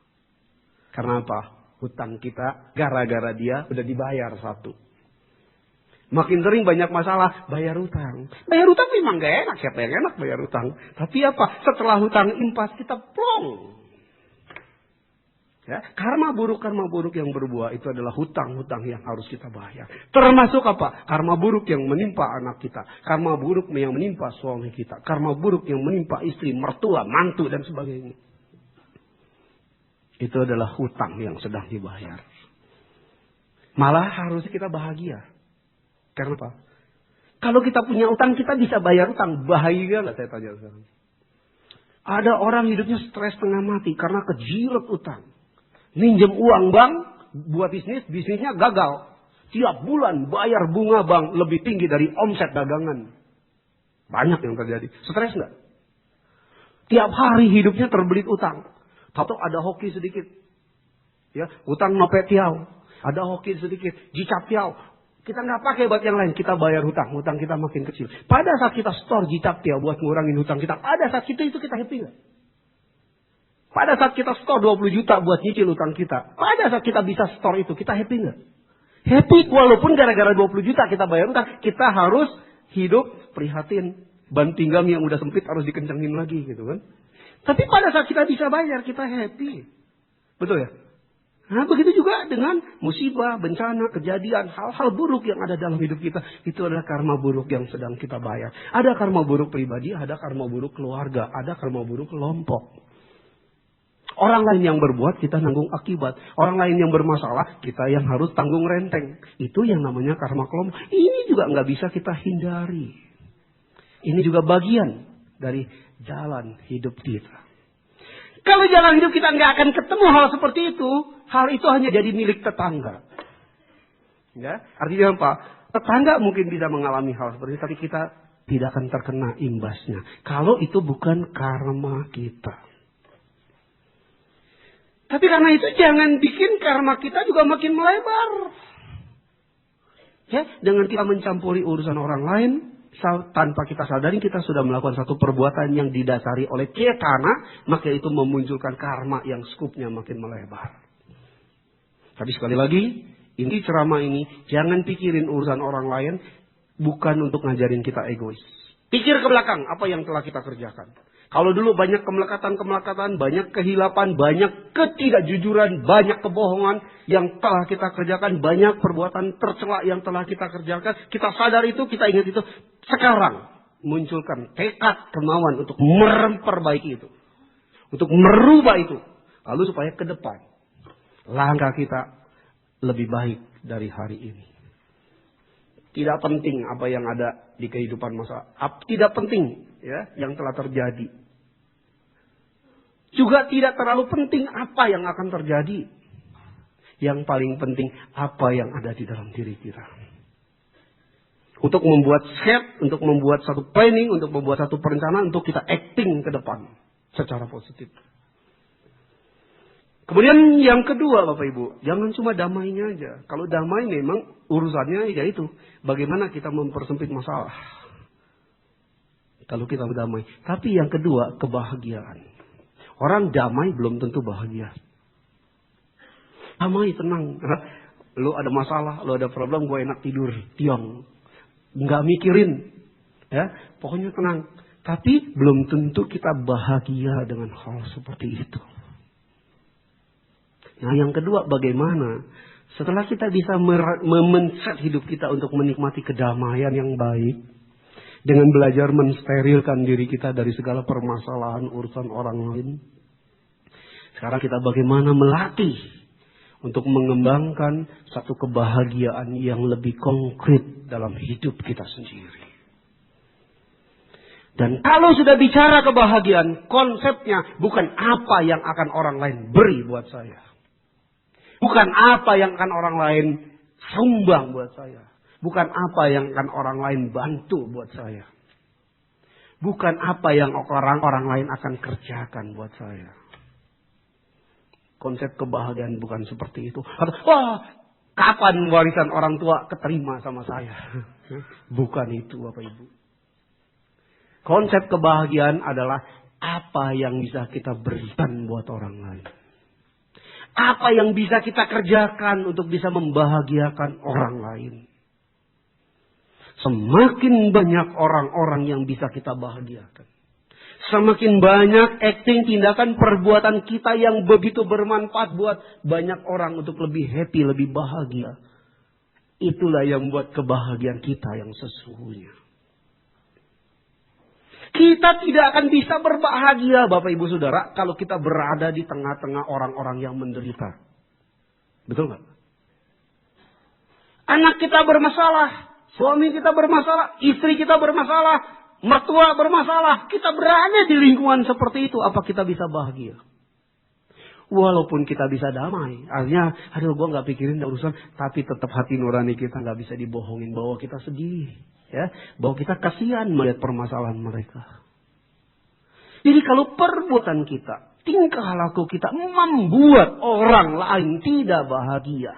A: Karena apa? Hutang kita gara-gara dia udah dibayar satu. Makin sering banyak masalah bayar hutang. Bayar hutang memang gak enak. Siapa yang enak bayar hutang? Tapi apa? Setelah hutang impas kita plong. Ya, karma buruk yang berbuah itu adalah hutang-hutang yang harus kita bayar. Termasuk apa? Karma buruk yang menimpa anak kita. Karma buruk yang menimpa suami kita. Karma buruk yang menimpa istri, mertua, mantu dan sebagainya. Itu adalah hutang yang sedang dibayar. Malah harusnya kita bahagia. Karena apa? Kalau kita punya utang, kita bisa bayar utang. Bahagia nggak, saya tanya sekarang? Ada orang hidupnya stres setengah mati karena kejirat utang. Minjem uang bank buat bisnisnya gagal. Tiap bulan bayar bunga bank lebih tinggi dari omset dagangan. Banyak yang terjadi. Stres nggak? Tiap hari hidupnya terbelit utang. Atau ada hoki sedikit. Ya, utang nopet tiau. Ada hoki sedikit. Jicap tiau. Kita nggak pakai buat yang lain. Kita bayar hutang. Hutang kita makin kecil. Pada saat kita store jicap tiau buat ngurangin hutang kita. Pada saat itu kita happy nggak? Pada saat kita store 20 juta buat nyicil hutang kita. Pada saat kita bisa store itu, kita happy nggak? Happy walaupun gara-gara 20 juta kita bayar hutang. Kita harus hidup prihatin. Ban pinggang yang udah sempit harus dikencangin lagi gitu kan. Tapi pada saat kita bisa bayar, kita happy. Betul ya? Nah begitu juga dengan musibah, bencana, kejadian, hal-hal buruk yang ada dalam hidup kita. Itu adalah karma buruk yang sedang kita bayar. Ada karma buruk pribadi, ada karma buruk keluarga, ada karma buruk kelompok. Orang lain yang berbuat, kita nanggung akibat. Orang lain yang bermasalah, kita yang harus tanggung renteng. Itu yang namanya karma kelompok. Ini juga nggak bisa kita hindari. Ini juga bagian dari jalan hidup kita. Kalau jalan hidup kita nggak akan ketemu hal seperti itu, hal itu hanya jadi milik tetangga. Ya, artinya apa? Tetangga mungkin bisa mengalami hal seperti itu, tapi kita tidak akan terkena imbasnya. Kalau itu bukan karma kita. Tapi karena itu jangan bikin karma kita juga makin melebar. Ya, dengan kita mencampuri urusan orang lain, tanpa kita sadari kita sudah melakukan satu perbuatan yang didasari oleh cetana, maka itu memunculkan karma yang skupnya makin melebar. Tapi sekali lagi, inti ceramah ini, jangan pikirin urusan orang lain, bukan untuk ngajarin kita egois. Pikir ke belakang apa yang telah kita kerjakan. Kalau dulu banyak kemelekatan, banyak kehilapan, banyak ketidakjujuran, banyak kebohongan yang telah kita kerjakan, banyak perbuatan tercela yang telah kita kerjakan, kita sadar itu, kita ingat itu. Sekarang munculkan tekad kemauan untuk memperbaiki itu. Untuk merubah itu. Lalu supaya ke depan langkah kita lebih baik dari hari ini. Tidak penting apa yang ada di kehidupan masa. Tidak penting ya yang telah terjadi. Juga tidak terlalu penting apa yang akan terjadi. Yang paling penting apa yang ada di dalam diri kita. Untuk membuat set, untuk membuat satu planning, untuk membuat satu perencanaan, untuk kita acting ke depan secara positif. Kemudian yang kedua Bapak Ibu, jangan cuma damainya aja. Kalau damai memang urusannya ya itu, bagaimana kita mempersempit masalah. Kalau kita berdamai. Tapi yang kedua, kebahagiaan. Orang damai belum tentu bahagia. Damai, tenang. Lu ada masalah, lu ada problem, gue enak tidur, diam. Nggak mikirin. Ya, pokoknya tenang. Tapi belum tentu kita bahagia dengan hal seperti itu. Nah, yang kedua, bagaimana setelah kita bisa memenset hidup kita untuk menikmati kedamaian yang baik, dengan belajar mensterilkan diri kita dari segala permasalahan urusan orang lain, sekarang kita bagaimana melatih untuk mengembangkan satu kebahagiaan yang lebih konkret dalam hidup kita sendiri. Dan kalau sudah bicara kebahagiaan, konsepnya bukan apa yang akan orang lain beri buat saya. Bukan apa yang akan orang lain sumbang buat saya. Bukan apa yang akan orang lain bantu buat saya. Bukan apa yang orang lain akan kerjakan buat saya. Konsep kebahagiaan bukan seperti itu. Wah, kapan warisan orang tua keterima sama saya? Bukan itu Bapak Ibu. Konsep kebahagiaan adalah apa yang bisa kita berikan buat orang lain. Apa yang bisa kita kerjakan untuk bisa membahagiakan orang lain. Semakin banyak orang-orang yang bisa kita bahagiakan. Semakin banyak acting, tindakan, perbuatan kita yang begitu bermanfaat buat banyak orang untuk lebih happy, lebih bahagia. Itulah yang membuat kebahagiaan kita yang sesungguhnya. Kita tidak akan bisa berbahagia Bapak Ibu Saudara kalau kita berada di tengah-tengah orang-orang yang menderita. Betul nggak? Anak kita bermasalah, suami kita bermasalah, istri kita bermasalah, mertua bermasalah. Kita berada di lingkungan seperti itu, apa kita bisa bahagia? Walaupun kita bisa damai, artinya, aduh gue nggak pikirin urusan, tapi tetap hati nurani kita nggak bisa dibohongin bahwa kita sedih. Ya, bahwa kita kasihan melihat permasalahan mereka. Jadi kalau perbuatan kita, tingkah laku kita membuat orang lain tidak bahagia.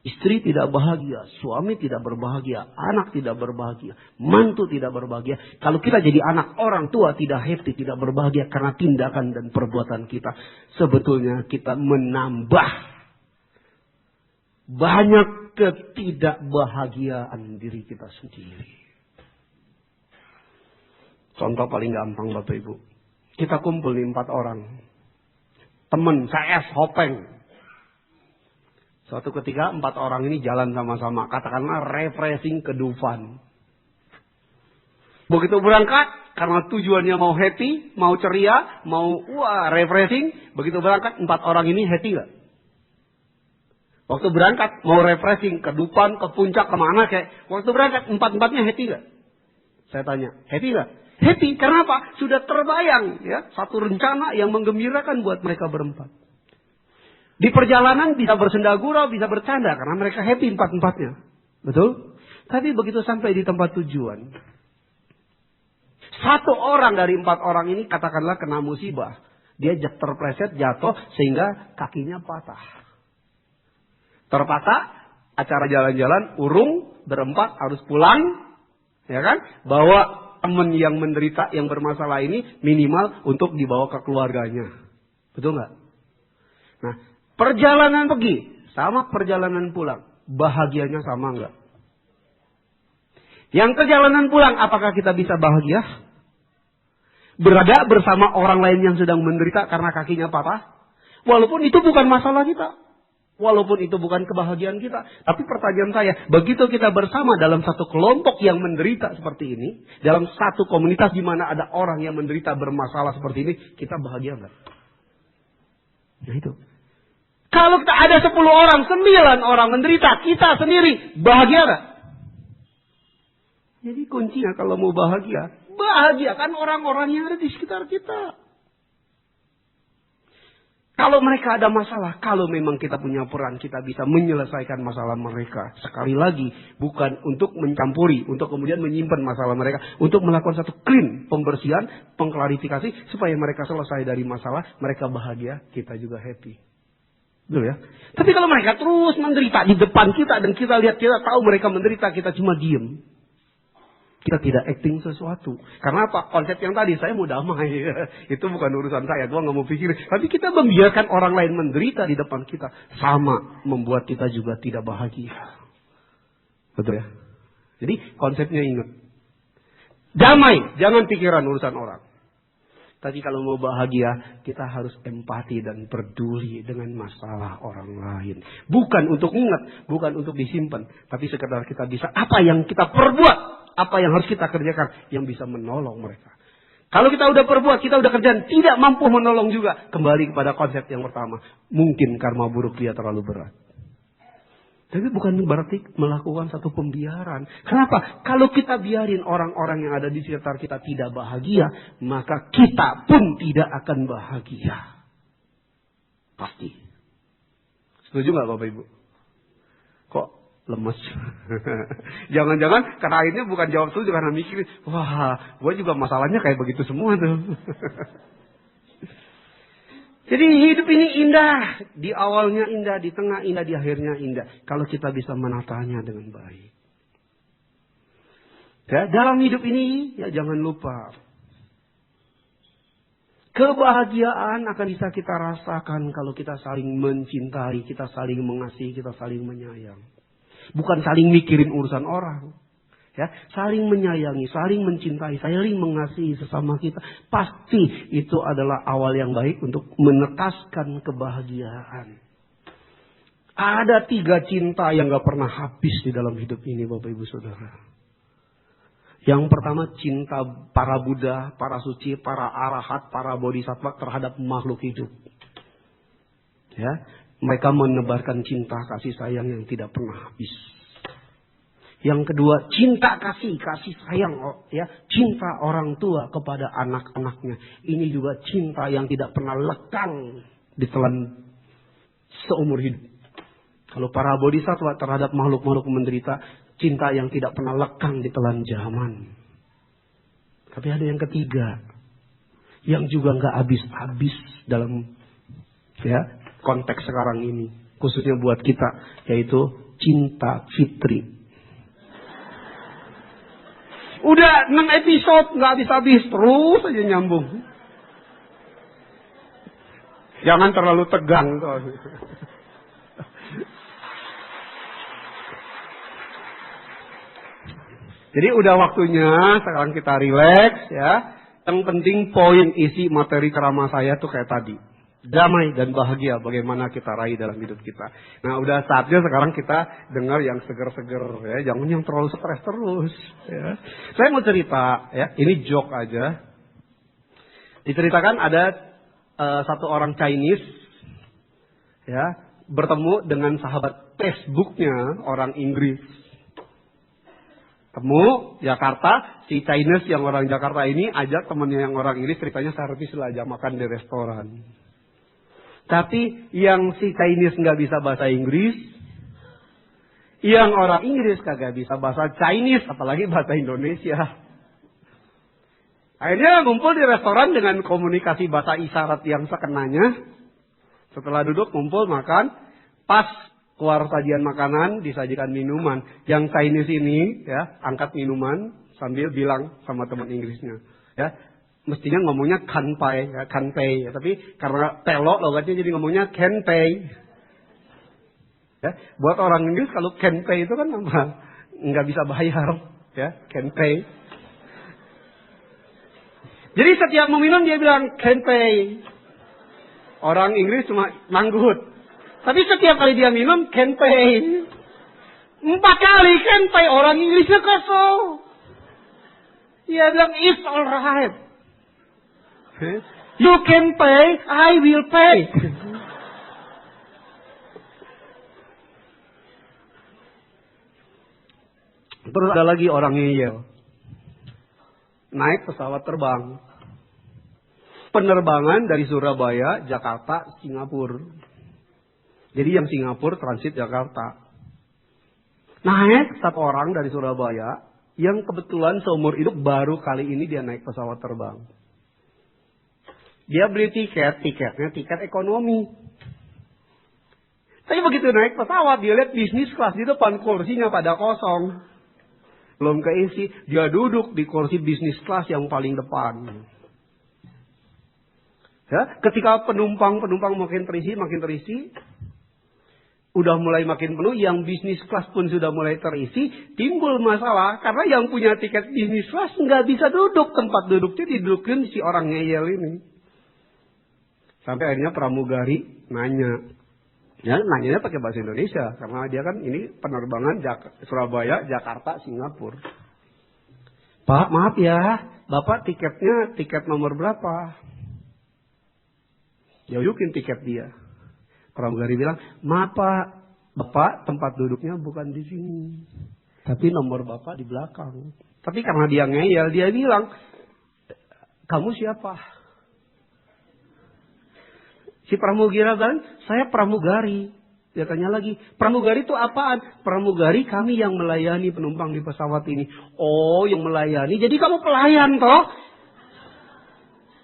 A: Istri tidak bahagia, suami tidak berbahagia, anak tidak berbahagia, mantu tidak berbahagia. Kalau kita jadi anak, orang tua tidak happy, tidak berbahagia karena tindakan dan perbuatan kita. Sebetulnya kita menambah banyak ketidakbahagiaan diri kita sendiri. Contoh paling gampang Bapak Ibu. Kita kumpul nih 4 orang. Temen, CS, hopeng. Suatu ketika 4 orang ini jalan sama-sama. Katakanlah refreshing ke Dufan. Begitu berangkat, karena tujuannya mau happy, mau ceria, mau refreshing. Begitu berangkat 4 orang ini happy gak? Waktu berangkat mau refreshing ke Dufan, ke puncak, kemana kayak. Waktu berangkat 4-4-nya happy gak? Saya tanya, happy gak? Happy, karena apa? Sudah terbayang ya, satu rencana yang menggembirakan buat mereka berempat. Di perjalanan bisa bersenda gurau, bisa bercanda karena mereka happy 4-4-nya. Betul? Tapi begitu sampai di tempat tujuan, satu orang dari 4 orang ini katakanlah kena musibah. Dia terpleset, jatuh sehingga kakinya patah. Terpatah, acara jalan-jalan, urung, berempat harus pulang. Ya kan? Bawa teman yang menderita, yang bermasalah ini minimal untuk dibawa ke keluarganya. Betul nggak? Nah, perjalanan pergi sama perjalanan pulang. Bahagianya sama nggak? Yang perjalanan pulang, apakah kita bisa bahagia? Berada bersama orang lain yang sedang menderita karena kakinya patah? Walaupun itu bukan masalah kita. Walaupun itu bukan kebahagiaan kita. Tapi pertanyaan saya, begitu kita bersama dalam satu kelompok yang menderita seperti ini, dalam satu komunitas di mana ada orang yang menderita bermasalah seperti ini, kita bahagia nggak? Nah itu. Kalau kita ada 10 orang, 9 orang menderita, kita sendiri bahagia nggak? Jadi kuncinya kalau mau bahagia, bahagiakan orang-orang yang ada di sekitar kita. Kalau mereka ada masalah, kalau memang kita punya peran, kita bisa menyelesaikan masalah mereka. Sekali lagi, bukan untuk mencampuri, untuk kemudian menyimpan masalah mereka. Untuk melakukan satu clean, pembersihan, pengklarifikasi, supaya mereka selesai dari masalah, mereka bahagia, kita juga happy. Betul ya? Tapi kalau mereka terus menderita di depan kita, dan kita lihat, kita tahu mereka menderita, kita cuma diem. Kita tidak acting sesuatu. Karena apa? Konsep yang tadi, saya mau damai. Itu bukan urusan saya, Tuhan nggak mau pikirin. Tapi kita membiarkan orang lain menderita di depan kita. Sama membuat kita juga tidak bahagia. Betul ya? Jadi konsepnya ingat. Damai, jangan pikiran urusan orang. Tapi kalau mau bahagia, kita harus empati dan peduli dengan masalah orang lain. Bukan untuk ingat, bukan untuk disimpan. Tapi sekedar kita bisa, apa yang kita perbuat. Apa yang harus kita kerjakan yang bisa menolong mereka. Kalau kita udah perbuat, kita udah kerjaan, tidak mampu menolong juga. Kembali kepada konsep yang pertama. Mungkin karma buruk dia terlalu berat. Tapi bukan berarti melakukan satu pembiaran. Kenapa? Kalau kita biarin orang-orang yang ada di sekitar kita tidak bahagia, maka kita pun tidak akan bahagia. Pasti. Setuju nggak Bapak Ibu? Kok lemes? Jangan-jangan karena akhirnya bukan jawab setuju karena mikirin, wah, gue juga masalahnya kayak begitu semua tuh. Jadi hidup ini indah. Di awalnya indah, di tengah indah, di akhirnya indah. Kalau kita bisa menatanya dengan baik. Ya, dalam hidup ini, ya jangan lupa. Kebahagiaan akan bisa kita rasakan kalau kita saling mencintai, kita saling mengasihi, kita saling menyayang. Bukan saling mikirin urusan orang. Ya, saling menyayangi, saling mencintai, saling mengasihi sesama kita. Pasti itu adalah awal yang baik untuk menetaskan kebahagiaan. Ada 3 cinta yang gak pernah habis di dalam hidup ini Bapak Ibu Saudara. Yang pertama cinta para Buddha, para suci, para arahat, para bodhisattva terhadap makhluk hidup. Ya, mereka menebarkan cinta kasih sayang yang tidak pernah habis. Yang kedua, cinta kasih sayang, ya, cinta orang tua kepada anak-anaknya. Ini juga cinta yang tidak pernah lekang ditelan seumur hidup. Kalau para bodhisattva terhadap makhluk-makhluk menderita, cinta yang tidak pernah lekang ditelan zaman. Tapi ada yang ketiga, yang juga nggak habis-habis dalam ya konteks sekarang ini, khususnya buat kita, yaitu cinta fitri. Udah 6 episode nggak habis-habis, terus aja nyambung. Jangan terlalu tegang. Jadi udah waktunya sekarang kita rileks ya. Yang penting poin isi materi ceramah saya tuh kayak tadi. Damai dan bahagia bagaimana kita raih dalam hidup kita. Nah udah saatnya sekarang kita dengar yang seger-seger ya. Jangan yang terlalu stres terus ya. Saya mau cerita ya. Ini joke aja. Diceritakan ada satu orang Chinese ya. Bertemu dengan sahabat Facebooknya orang Inggris. Temu Jakarta, si Chinese yang orang Jakarta ini ajak temannya yang orang Inggris, ceritanya servis lah aja makan di restoran. Tapi yang si Chinese nggak bisa bahasa Inggris, yang orang Inggris kagak bisa bahasa Chinese, apalagi bahasa Indonesia. Akhirnya ngumpul di restoran dengan komunikasi bahasa isyarat yang sekenanya. Setelah duduk ngumpul makan, pas keluar sajian makanan, disajikan minuman. Yang Chinese ini ya angkat minuman sambil bilang sama teman Inggrisnya, ya. Mestinya ngomongnya kanpai, ya, kanpei, ya. Tapi karena telok logatnya jadi ngomongnya kenpei. Ya, buat orang Inggris kalau kenpei itu kan apa? Nggak bisa bayar, ya, kenpei. Jadi setiap mau minum dia bilang kenpei. Orang Inggris cuma nanggut. Tapi setiap kali dia minum kenpei. 4 kali kenpei, orang Inggrisnya kesel. Dia bilang it's alright. You can pay, I will pay. Terus ada lagi orang ngeyel. Naik pesawat terbang. penerbangan dari Surabaya, Jakarta, Singapura. Jadi yang Singapura transit Jakarta. Naik satu orang dari Surabaya yang kebetulan seumur hidup baru kali ini dia naik pesawat terbang. Dia beli tiketnya tiket ekonomi. Tapi begitu naik pesawat, dia lihat bisnis kelas di depan, kursinya pada kosong. Belum keisi, dia duduk di kursi bisnis kelas yang paling depan. Ya, ketika penumpang makin terisi, udah mulai makin penuh, yang bisnis kelas pun sudah mulai terisi, timbul masalah. Karena yang punya tiket bisnis kelas nggak bisa duduk, tempat duduknya didudukin si orang ngeyel ini. Sampai akhirnya pramugari nanya. Ya, nanyanya pakai bahasa Indonesia. Karena dia kan ini penerbangan Surabaya, Jakarta, Singapura. Pak, maaf ya. Bapak tiketnya tiket nomor berapa? Tunjukin tiket dia. Pramugari bilang, maaf Pak. Bapak tempat duduknya bukan di sini. Tapi nomor Bapak di belakang. Tapi karena dia ngeyel, dia bilang, kamu siapa? Si pramugari bilang, saya pramugari. Dia tanya lagi, pramugari itu apaan? Pramugari kami yang melayani penumpang di pesawat ini. Oh, yang melayani. Jadi kamu pelayan toh?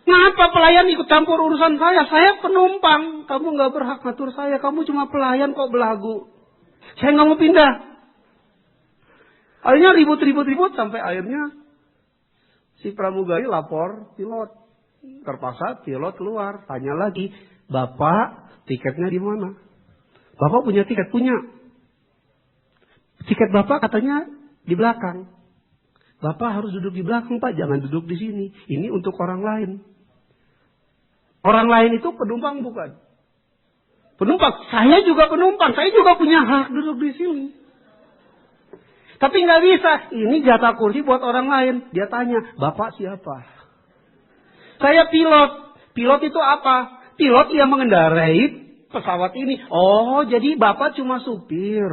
A: Ngapa pelayan ikut campur urusan saya? Saya penumpang. Kamu nggak berhak ngatur saya. Kamu cuma pelayan kok belagu. Saya nggak mau pindah. Akhirnya ribut sampai akhirnya si pramugari lapor pilot. Terpaksa pilot keluar. Tanya lagi, Bapak tiketnya di mana? Bapak punya tiket? Punya. Tiket Bapak katanya di belakang. Bapak harus duduk di belakang Pak, jangan duduk di sini. Ini untuk orang lain. Orang lain itu penumpang bukan? Penumpang. Saya juga penumpang. Saya juga punya hak duduk di sini. Tapi nggak bisa. Ini jatah kursi buat orang lain. Dia tanya, Bapak siapa? Saya pilot. Pilot itu apa? Pilot yang mengendarai pesawat ini. Oh, jadi Bapak cuma supir.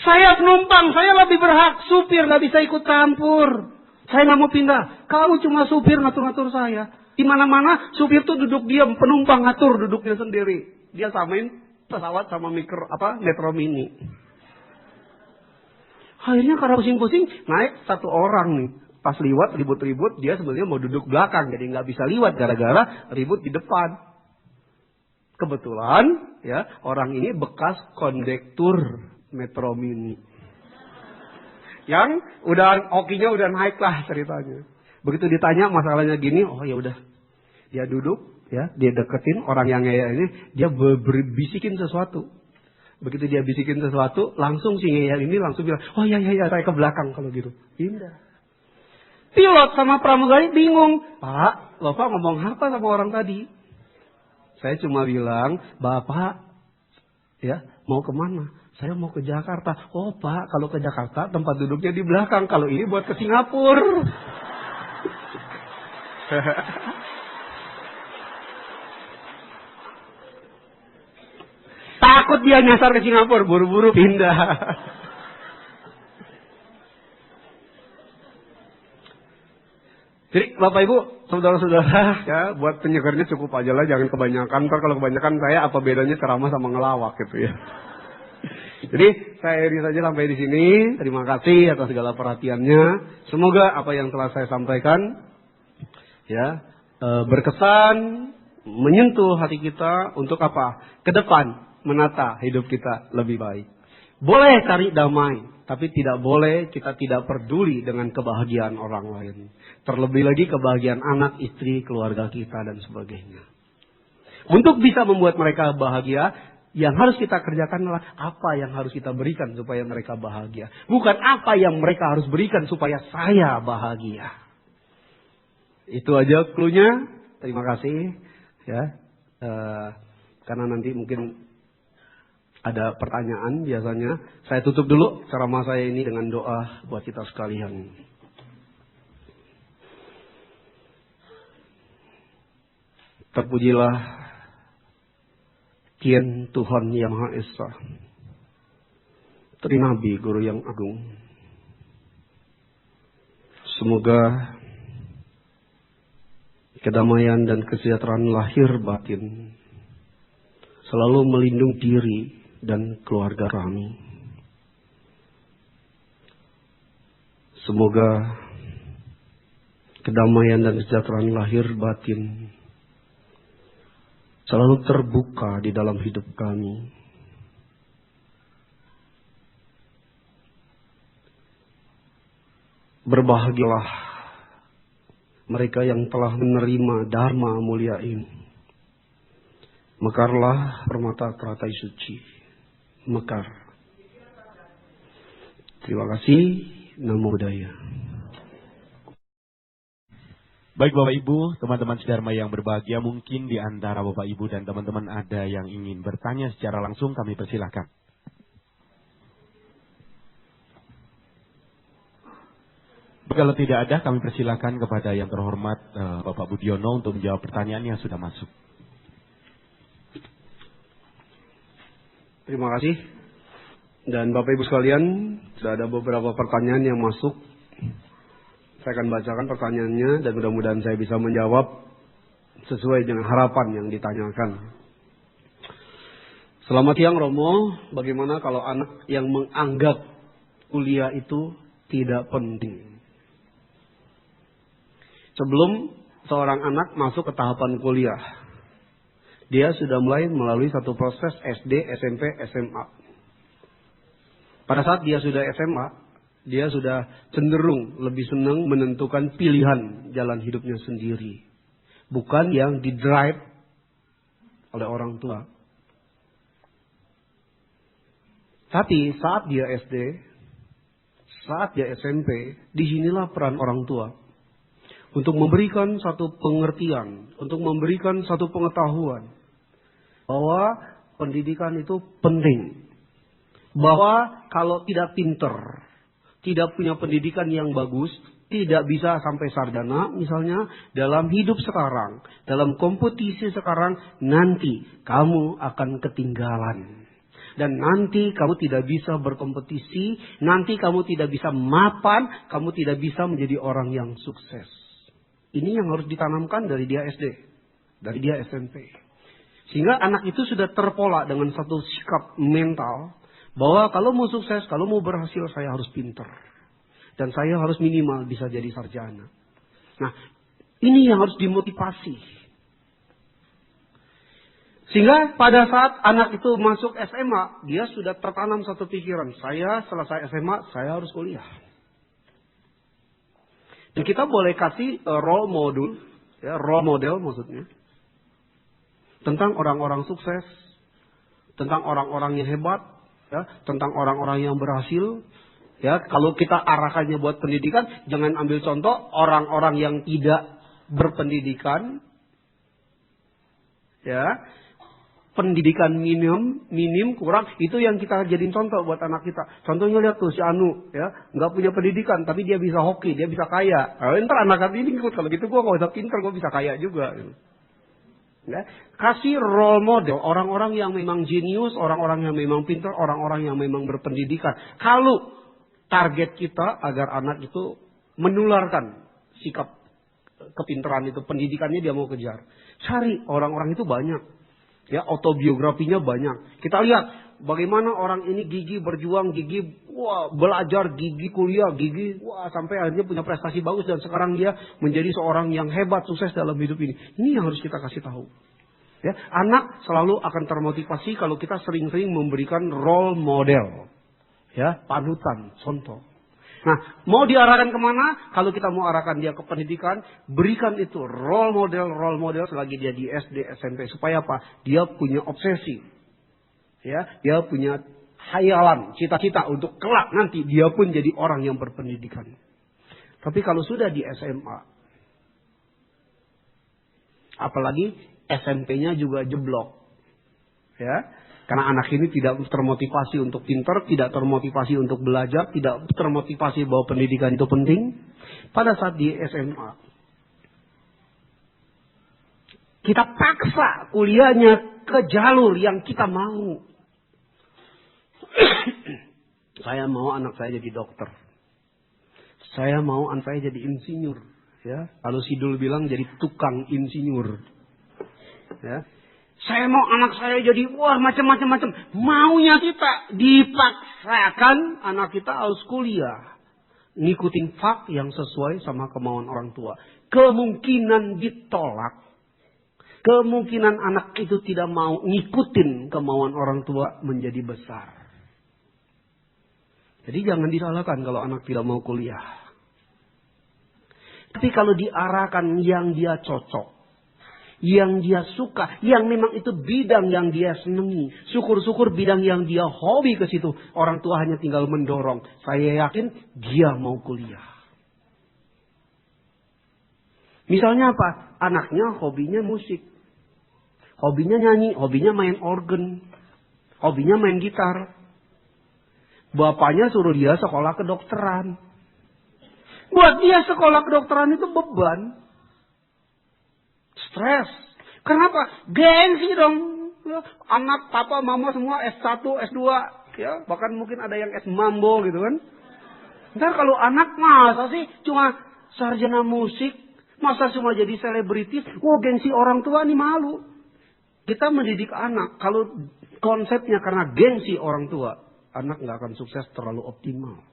A: Saya penumpang, saya lebih berhak. Supir nggak bisa ikut campur. Saya nggak mau pindah. Kamu cuma supir ngatur-ngatur saya. Di mana-mana supir tuh duduk diam, penumpang ngatur duduknya sendiri. Dia samain pesawat sama Metro Mini. Akhirnya karena pusing-pusing naik satu orang nih. Pas liwat ribut-ribut, dia sebenarnya mau duduk belakang, jadi nggak bisa liwat gara-gara ribut di depan. Kebetulan, ya orang ini bekas kondektur Metro Mini, yang udah okinya udah naik lah ceritanya. Begitu ditanya masalahnya gini, oh ya udah, dia duduk, ya dia deketin orang yang ngeyel ini, dia bisikin sesuatu. Begitu dia bisikin sesuatu, langsung si ngeyel ini langsung bilang, oh ya saya ke belakang kalau gitu. Pindah. Pilot sama pramugari bingung. Pak, Bapak ngomong apa sama orang tadi? Saya cuma bilang, Bapak ya mau kemana? Saya mau ke Jakarta. Oh Pak, kalau ke Jakarta tempat duduknya di belakang. Kalau ini buat ke Singapura. Takut dia nyasar ke Singapura, buru-buru pindah. Jadi Bapak Ibu, saudara-saudara, ya buat penyegarnya cukup aja lah, jangan kebanyakan. Ntar kalau kebanyakan saya apa bedanya ceramah sama ngelawak gitu ya. Jadi saya akhiri saja sampai di sini. Terima kasih atas segala perhatiannya. Semoga apa yang telah saya sampaikan ya berkesan, menyentuh hati kita untuk apa? Ke depan menata hidup kita lebih baik. Boleh cari damai, tapi tidak boleh kita tidak peduli dengan kebahagiaan orang lain. Terlebih lagi kebahagiaan anak, istri, keluarga kita dan sebagainya. Untuk bisa membuat mereka bahagia, yang harus kita kerjakan adalah apa yang harus kita berikan supaya mereka bahagia. Bukan apa yang mereka harus berikan supaya saya bahagia. Itu aja cluenya. Terima kasih. Ya, karena nanti mungkin ada pertanyaan biasanya. Saya tutup dulu ceramah saya ini dengan doa buat kita sekalian. Terpujilah Tien Tuhan Yang Maha Esa, Tri Nabi Guru yang Agung. Semoga kedamaian dan kesejahteraan lahir batin selalu melindungi diri dan keluarga kami. Semoga kedamaian dan kesejahteraan lahir batin selalu terbuka di dalam hidup kami. Berbahagialah mereka yang telah menerima Dharma mulia ini. Mekarlah permata teratai suci. Mekar. Terima kasih. Namo Buddhaya.
B: Baik Bapak Ibu, teman-teman Dharma yang berbahagia, mungkin di antara Bapak Ibu dan teman-teman ada yang ingin bertanya secara langsung, kami persilahkan. Kalau tidak ada, kami persilahkan kepada yang terhormat Bapak Budiono untuk menjawab pertanyaan yang sudah masuk.
A: Terima kasih. Dan Bapak Ibu sekalian, sudah ada beberapa pertanyaan yang masuk. Saya akan bacakan pertanyaannya dan mudah-mudahan saya bisa menjawab sesuai dengan harapan yang ditanyakan. Selamat siang Romo, bagaimana kalau anak yang menganggap kuliah itu tidak penting? Sebelum seorang anak masuk ke tahapan kuliah, dia sudah mulai melalui satu proses SD, SMP, SMA. Pada saat dia sudah SMA, dia sudah cenderung lebih senang menentukan pilihan jalan hidupnya sendiri. Bukan yang didrive oleh orang tua. Tapi saat dia SD, saat dia SMP, disinilah peran orang tua. Untuk memberikan satu pengertian, untuk memberikan satu pengetahuan. Bahwa pendidikan itu penting. Bahwa kalau tidak pinter, tidak punya pendidikan yang bagus, tidak bisa sampai sarjana misalnya, dalam hidup sekarang, dalam kompetisi sekarang, nanti kamu akan ketinggalan. Dan nanti kamu tidak bisa berkompetisi, nanti kamu tidak bisa mapan, kamu tidak bisa menjadi orang yang sukses. Ini yang harus ditanamkan dari dia SD, dari dia SMP. Sehingga anak itu sudah terpola dengan satu sikap mental, bahwa kalau mau sukses, kalau mau berhasil, saya harus pinter. Dan saya harus minimal bisa jadi sarjana. Nah, ini yang harus dimotivasi. Sehingga pada saat anak itu masuk SMA, dia sudah tertanam satu pikiran. Saya selesai SMA, saya harus kuliah. Dan kita boleh kasih role model, ya, role model maksudnya. Tentang orang-orang sukses, tentang orang-orang yang hebat, ya, tentang orang-orang yang berhasil. Ya, kalau kita arahkannya buat pendidikan, jangan ambil contoh orang-orang yang tidak berpendidikan. Ya, pendidikan minim kurang, itu yang kita jadiin contoh buat anak kita. Contohnya lihat tuh si Anu, ya, nggak punya pendidikan tapi dia bisa hoki, dia bisa kaya. Nah, ntar anak ini ikut, kalau gitu gua nggak usah pintar, gua bisa kaya juga. Ya, kasih role model orang-orang yang memang jenius, orang-orang yang memang pintar, orang-orang yang memang berpendidikan. Kalau target kita agar anak itu menularkan sikap kepintaran itu, pendidikannya dia mau kejar. Cari orang-orang itu banyak. Ya, autobiografinya banyak. Kita lihat bagaimana orang ini gigih berjuang, gigih belajar, gigih kuliah, gigih sampai akhirnya punya prestasi bagus dan sekarang dia menjadi seorang yang hebat, sukses dalam hidup ini. Ini yang harus kita kasih tahu. Ya, anak selalu akan termotivasi kalau kita sering-sering memberikan role model. Ya, panutan, contoh. Nah, mau diarahkan kemana? Kalau kita mau arahkan dia ke pendidikan, berikan itu role model selagi dia di SD, SMP. Supaya apa? Dia punya obsesi. Ya, dia punya hayalan, cita-cita untuk kelak nanti dia pun jadi orang yang berpendidikan. Tapi kalau sudah di SMA, apalagi SMP-nya juga jeblok. Ya, karena anak ini tidak termotivasi untuk pintar, tidak termotivasi untuk belajar, tidak termotivasi bahwa pendidikan itu penting. Pada saat di SMA, kita paksa kuliahnya ke jalur yang kita mau. Saya mau anak saya jadi dokter. Saya mau anak saya jadi insinyur. Ya, kalau Sidul bilang jadi tukang insinyur. Ya. Saya mau anak saya jadi macam-macam. Maunya kita dipaksakan anak kita harus kuliah. Ngikutin fak yang sesuai sama kemauan orang tua. Kemungkinan ditolak. Kemungkinan anak itu tidak mau ngikutin kemauan orang tua menjadi besar. Jadi jangan disalahkan kalau anak tidak mau kuliah. Tapi kalau diarahkan yang dia cocok, yang dia suka, yang memang itu bidang yang dia senangi. Syukur-syukur bidang yang dia hobi ke situ. Orang tua hanya tinggal mendorong. Saya yakin dia mau kuliah. Misalnya apa? Anaknya hobinya musik. Hobinya nyanyi, hobinya main organ. Hobinya main gitar. Bapaknya suruh dia sekolah kedokteran. Buat dia sekolah kedokteran itu beban. Stres. Kenapa? Gengsi dong. Anak, papa, mama semua S1, S2. Ya, bahkan mungkin ada yang S mambo gitu kan. Ntar kalau anak masa sih cuma sarjana musik. Masa cuma jadi selebritis. Wah, gengsi orang tua nih malu. Kita mendidik anak. Kalau konsepnya karena gengsi orang tua. Anak nggak akan sukses terlalu optimal.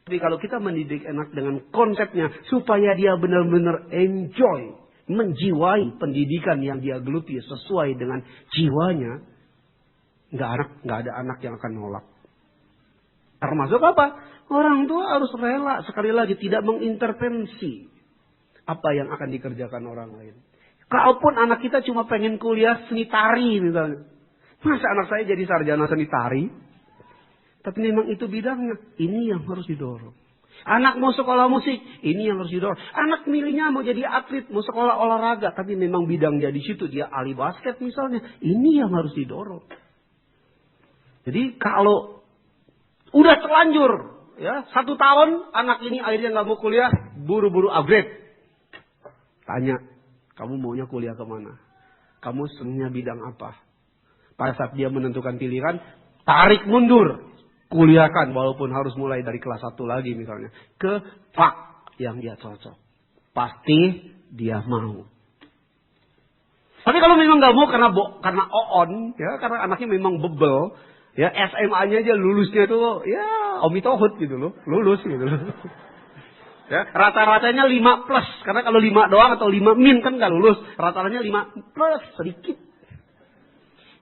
A: Tapi kalau kita mendidik anak dengan konsepnya supaya dia benar-benar enjoy, menjiwai pendidikan yang dia geluti sesuai dengan jiwanya, nggak ada anak yang akan nolak. Termasuk apa? Orang tua harus rela, sekali lagi tidak mengintervensi apa yang akan dikerjakan orang lain. Kalaupun anak kita cuma pengen kuliah seni tari misalnya, masa anak saya jadi sarjana seni tari? Tapi memang itu bidangnya. Ini yang harus didorong. Anak mau sekolah musik. Ini yang harus didorong. Anak milihnya mau jadi atlet. Mau sekolah olahraga. Tapi memang bidang dia di situ. Dia ahli basket misalnya. Ini yang harus didorong. Jadi kalau udah terlanjur. Ya, 1 tahun anak ini akhirnya nggak mau kuliah. Buru-buru upgrade. Tanya. Kamu maunya kuliah kemana? Kamu senangnya bidang apa? Pada saat dia menentukan pilihan. Tarik mundur. Kuliahkan walaupun harus mulai dari kelas 1 lagi misalnya. Ke fak yang dia cocok. Pasti dia mau. Tapi kalau memang gak mau karena oon. Ya, karena anaknya memang bebel. Ya, SMA-nya aja lulusnya tuh ya Omi Tohut gitu loh. Lulus gitu loh. Ya, rata-ratanya 5 plus. Karena kalau 5 doang atau 5 min kan gak lulus. Rata-ratanya 5 plus sedikit.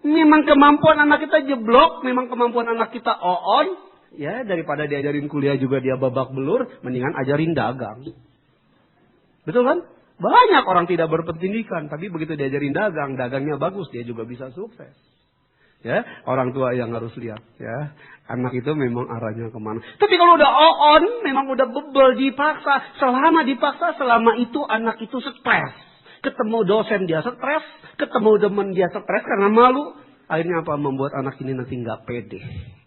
A: Memang kemampuan anak kita jeblok, memang kemampuan anak kita oon, ya daripada diajarin kuliah juga dia babak belur, mendingan ajarin dagang. Betul kan? Banyak orang tidak berpendidikan, tapi begitu diajarin dagang, dagangnya bagus, dia juga bisa sukses. Ya, orang tua yang harus lihat, ya, anak itu memang arahnya kemana. Tapi kalau udah oon, memang udah bebel, dipaksa, selama itu anak itu stres. Ketemu dosen dia stres, ketemu teman dia stres karena malu. Akhirnya apa? Membuat anak ini nanti nggak pede,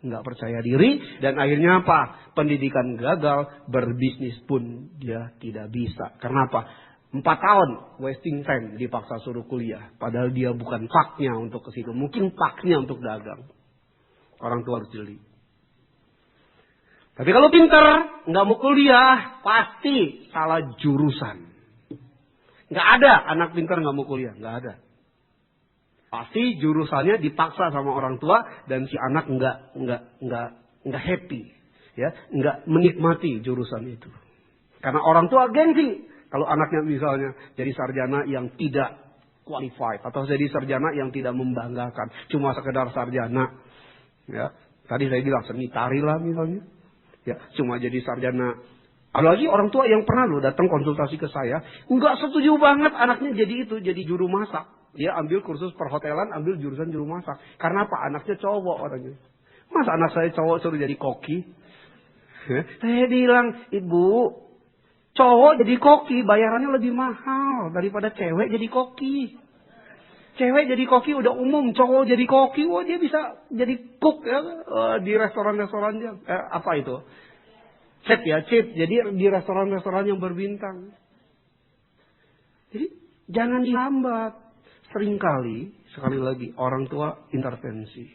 A: nggak percaya diri, dan akhirnya apa? Pendidikan gagal, berbisnis pun dia tidak bisa. Karena apa? 4 tahun wasting time dipaksa suruh kuliah, padahal dia bukan faknya untuk ke situ, mungkin faknya untuk dagang. Orang tua harus jeli. Tapi kalau pinter, nggak mau kuliah, pasti salah jurusan. Nggak ada anak pintar nggak mau kuliah, nggak ada. Pasti jurusannya dipaksa sama orang tua dan si anak nggak happy, ya, nggak menikmati jurusan itu. Karena orang tua gengsi. Kalau anaknya misalnya jadi sarjana yang tidak qualified atau jadi sarjana yang tidak membanggakan, cuma sekedar sarjana, ya. Tadi saya bilang seni tari lah misalnya, ya, cuma jadi sarjana. Apalagi orang tua yang pernah loh datang konsultasi ke saya, nggak setuju banget anaknya jadi juru masak. Dia ambil kursus perhotelan, ambil jurusan juru masak. Karena apa? Anaknya cowok orangnya. Masa anak saya cowok suruh jadi koki? Saya bilang, ibu, cowok jadi koki bayarannya lebih mahal daripada cewek jadi koki. Cewek jadi koki udah umum, cowok jadi koki, wah dia bisa jadi cook ya di restoran-restoran dia. Apa itu? Chef ya, chef. Jadi di restoran-restoran yang berbintang. Jadi jangan dihambat. Seringkali, sekali lagi, orang tua intervensi.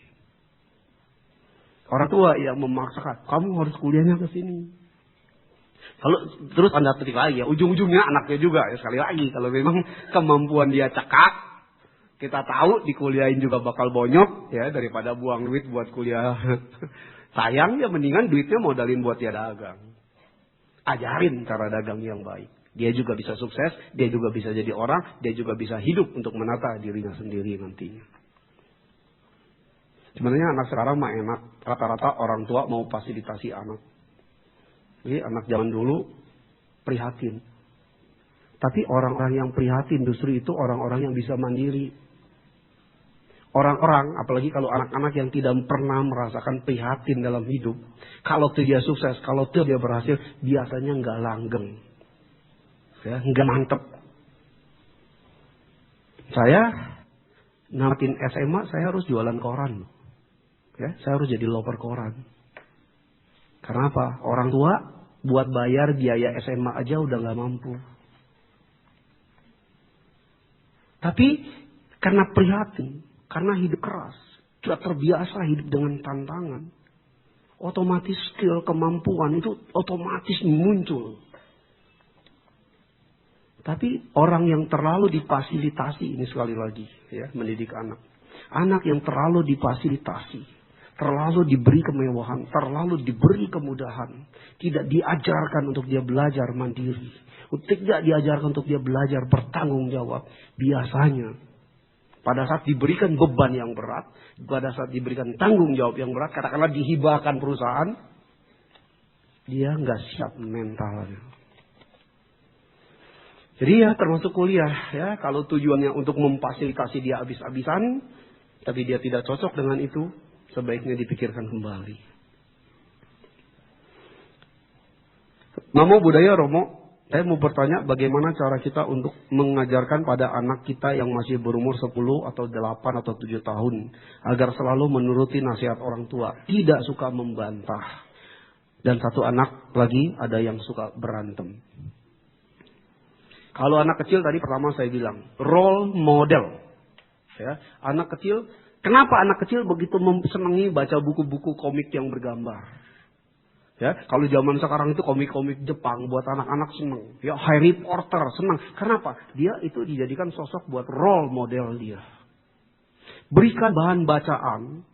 A: Orang tua yang memaksakan, kamu harus kuliahnya ke sini. Kalau terus Anda petik lagi ya, ujung-ujungnya anaknya juga ya, sekali lagi. Kalau memang kemampuan dia cekak, kita tahu di kuliahin juga bakal bonyok ya, daripada buang duit buat kuliah. Sayang ya, mendingan duitnya modalin buat dia dagang. Ajarin cara dagang yang baik. Dia juga bisa sukses, dia juga bisa jadi orang, dia juga bisa hidup untuk menata dirinya sendiri nantinya. Sebenarnya anak sekarang mah enak, rata-rata orang tua mau fasilitasi anak. Jadi anak zaman dulu prihatin. Tapi orang-orang yang prihatin justru itu orang-orang yang bisa mandiri. Orang-orang, apalagi kalau anak-anak yang tidak pernah merasakan prihatin dalam hidup. Kalau dia sukses, kalau dia berhasil, biasanya nggak langgeng. Ya, nggak mantep. Saya namatin SMA, saya harus jualan koran. Ya, saya harus jadi loper koran. Karena apa? Orang tua buat bayar biaya SMA aja udah nggak mampu. Tapi karena prihatin, karena hidup keras, sudah terbiasa hidup dengan tantangan, otomatis skill, kemampuan itu otomatis muncul. Tapi orang yang terlalu difasilitasi, ini sekali lagi ya, mendidik anak. Anak yang terlalu difasilitasi, terlalu diberi kemewahan, terlalu diberi kemudahan. Tidak diajarkan untuk dia belajar mandiri. Tidak diajarkan untuk dia belajar bertanggung jawab. Biasanya, pada saat diberikan beban yang berat, pada saat diberikan tanggung jawab yang berat, katakanlah dihibahkan perusahaan, dia nggak siap mentalnya. Jadi ya termasuk kuliah ya, kalau tujuannya untuk memfasilitasi dia habis-habisan, tapi dia tidak cocok dengan itu, sebaiknya dipikirkan kembali. Namo Buddhaya Romo, saya mau bertanya bagaimana cara kita untuk mengajarkan pada anak kita yang masih berumur 10 atau 8 atau 7 tahun agar selalu menuruti nasihat orang tua, tidak suka membantah. Dan satu anak lagi ada yang suka berantem. Kalau anak kecil tadi pertama saya bilang role model. Ya, anak kecil, kenapa anak kecil begitu senangi baca buku-buku komik yang bergambar? Ya, kalau zaman sekarang itu komik-komik Jepang buat anak-anak senang. Ya, Harry Potter senang. Kenapa? Dia itu dijadikan sosok buat role model dia. Berikan bahan bacaan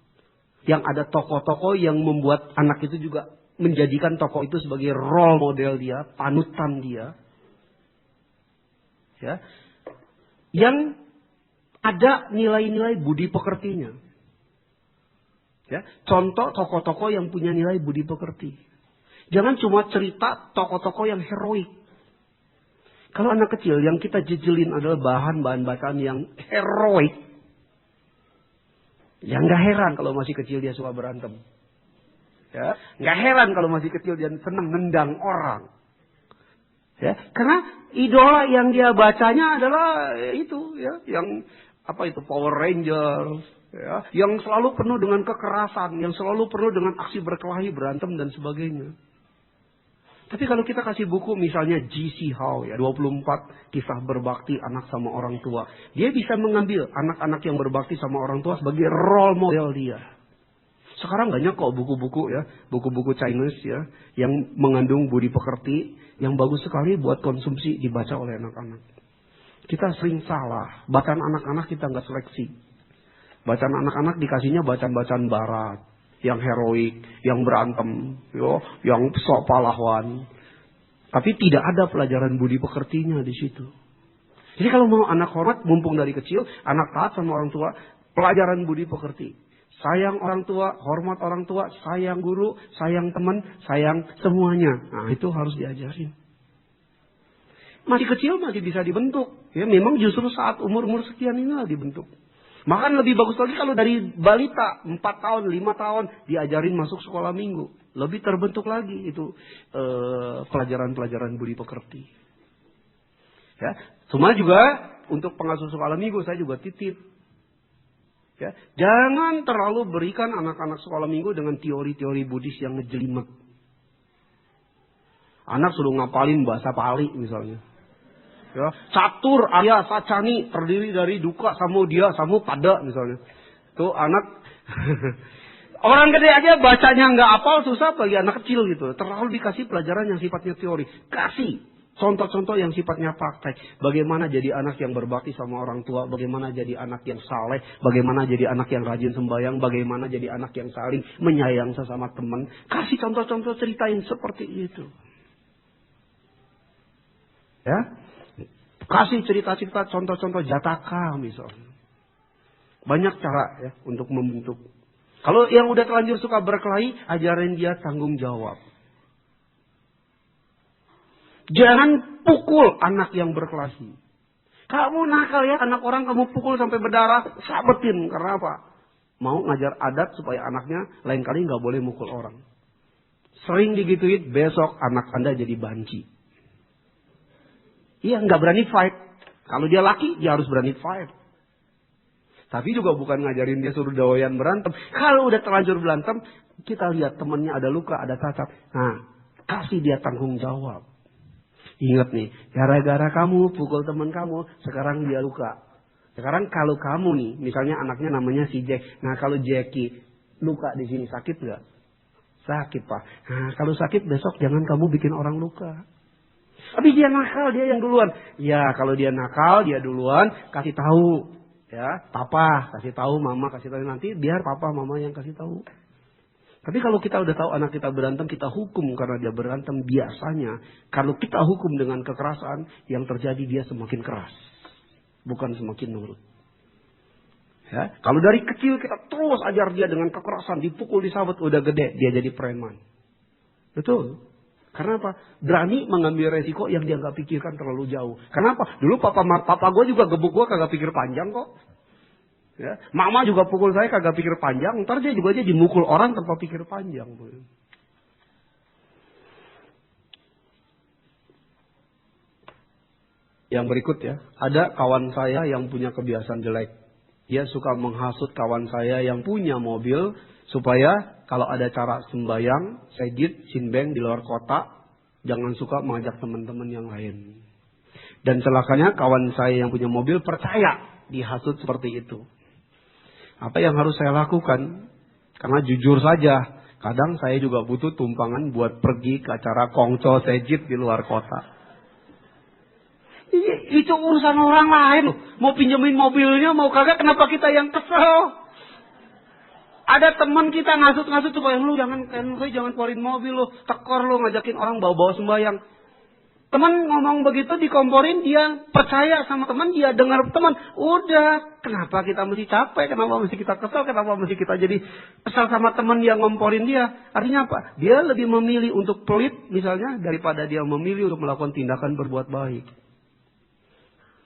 A: yang ada tokoh-tokoh yang membuat anak itu juga menjadikan tokoh itu sebagai role model dia, panutan dia. Ya, yang ada nilai-nilai budi pekertinya. Ya, contoh tokoh-tokoh yang punya nilai budi pekerti. Jangan cuma cerita tokoh-tokoh yang heroik. Kalau anak kecil yang kita jejelin adalah bahan-bahan bacaan yang heroik, ya nggak heran kalau masih kecil dia suka berantem. Ya, nggak heran kalau masih kecil dia senang nendang orang. Ya, karena idola yang dia bacanya adalah itu, ya, yang apa itu Power Rangers, ya, yang selalu penuh dengan kekerasan, yang selalu penuh dengan aksi berkelahi, berantem dan sebagainya. Tapi kalau kita kasih buku misalnya G.C. Howe, ya, 24 kisah berbakti anak sama orang tua, dia bisa mengambil anak-anak yang berbakti sama orang tua sebagai role model dia. Sekarang banyak kok buku-buku ya, buku-buku Chinese ya, yang mengandung budi pekerti, yang bagus sekali buat konsumsi dibaca oleh anak-anak. Kita sering salah, bacaan anak-anak kita nggak seleksi. Bacaan anak-anak dikasihnya bacaan-bacaan barat, yang heroik, yang berantem, yo, yang sok pahlawan. Tapi tidak ada pelajaran budi pekertinya di situ. Jadi kalau mau anak hormat, mumpung dari kecil, anak taat sama orang tua, pelajaran budi pekerti. Sayang orang tua, hormat orang tua, sayang guru, sayang teman, sayang semuanya. Nah, itu harus diajarin. Masih kecil masih bisa dibentuk. Ya, memang justru saat umur-umur sekian inilah dibentuk. Bahkan lebih bagus lagi kalau dari balita 4 tahun, 5 tahun diajarin masuk sekolah minggu. Lebih terbentuk lagi itu pelajaran-pelajaran budi pekerti. Ya, semua juga untuk pengasuh sekolah minggu saya juga titip. Ya, jangan terlalu berikan anak-anak sekolah minggu dengan teori-teori Buddhis yang ngejelimet. Anak suruh ngapalin bahasa Pali misalnya. Ya, catur Arya Sacani terdiri dari duka, samu dia, samu pada misalnya. Tuh anak Orang gede aja bacanya nggak hafal, susah bagi anak kecil gitu. Terlalu dikasih pelajaran yang sifatnya teori. Kasih contoh-contoh yang sifatnya praktek. Bagaimana jadi anak yang berbakti sama orang tua. Bagaimana jadi anak yang saleh. Bagaimana jadi anak yang rajin sembahyang. Bagaimana jadi anak yang saling menyayang sesama teman. Kasih contoh-contoh, ceritain seperti itu. Ya, kasih cerita-cerita, contoh-contoh jataka misalnya. Banyak cara ya untuk membentuk. Kalau yang udah terlanjur suka berkelahi, ajarin dia tanggung jawab. Jangan pukul anak yang berkelahi. Kamu nakal ya, anak orang kamu pukul sampai berdarah, sabetin. Karena apa? Mau ngajar adat supaya anaknya lain kali nggak boleh mukul orang. Sering digituin, besok anak Anda jadi banci. Iya, nggak berani fight. Kalau dia laki, dia harus berani fight. Tapi juga bukan ngajarin dia suruh doyan berantem. Kalau udah terlanjur berantem, kita lihat temannya ada luka, ada cacat. Nah, kasih dia tanggung jawab. Ingat nih, gara-gara kamu pukul teman kamu, sekarang dia luka. Sekarang kalau kamu nih, misalnya anaknya namanya si Jack. Nah, kalau Jackie luka di sini, sakit nggak? Sakit, Pak. Nah, kalau sakit besok jangan kamu bikin orang luka. Tapi dia nakal, dia yang duluan. Ya, kalau dia nakal, dia duluan, kasih tahu. Ya, papa kasih tahu, mama kasih tahu, nanti biar papa mama yang kasih tahu. Tapi kalau kita udah tahu anak kita berantem, kita hukum karena dia berantem, biasanya kalau kita hukum dengan kekerasan, yang terjadi dia semakin keras, bukan semakin nurut. Ya, kalau dari kecil kita terus ajar dia dengan kekerasan, dipukul, disabet, udah gede dia jadi preman. Betul. Karena apa? Berani mengambil resiko yang dia nggak pikirkan terlalu jauh. Kenapa? Dulu papa gue juga gebuk gue kagak pikir panjang kok. Ya, mama juga pukul saya kagak pikir panjang. Ntar dia juga aja dimukul orang tanpa pikir panjang. Yang berikut ya, ada kawan saya yang punya kebiasaan jelek. Dia suka menghasut kawan saya yang punya mobil supaya kalau ada cara sembayang, sejid, sinbeng di luar kota, jangan suka mengajak teman-teman yang lain. Dan celakanya kawan saya yang punya mobil percaya dihasut seperti itu. Apa yang harus saya lakukan? Karena jujur saja, kadang saya juga butuh tumpangan buat pergi ke acara kongco sejid di luar kota. Itu urusan orang lain. Mau pinjemin mobilnya, mau kagak, kenapa kita yang kesel? Ada teman kita ngasut-ngasut supaya lu jangan keluarin mobil lu, tekor lu ngajakin orang bawa-bawa sembahyang. Teman ngomong begitu dikomporin, dia percaya sama teman, dia dengar teman. Udah, kenapa kita mesti capek? Kenapa mesti kita kesel? Kenapa mesti kita jadi kesal sama teman yang ngomporin dia? Artinya apa? Dia lebih memilih untuk pelit misalnya daripada dia memilih untuk melakukan tindakan berbuat baik.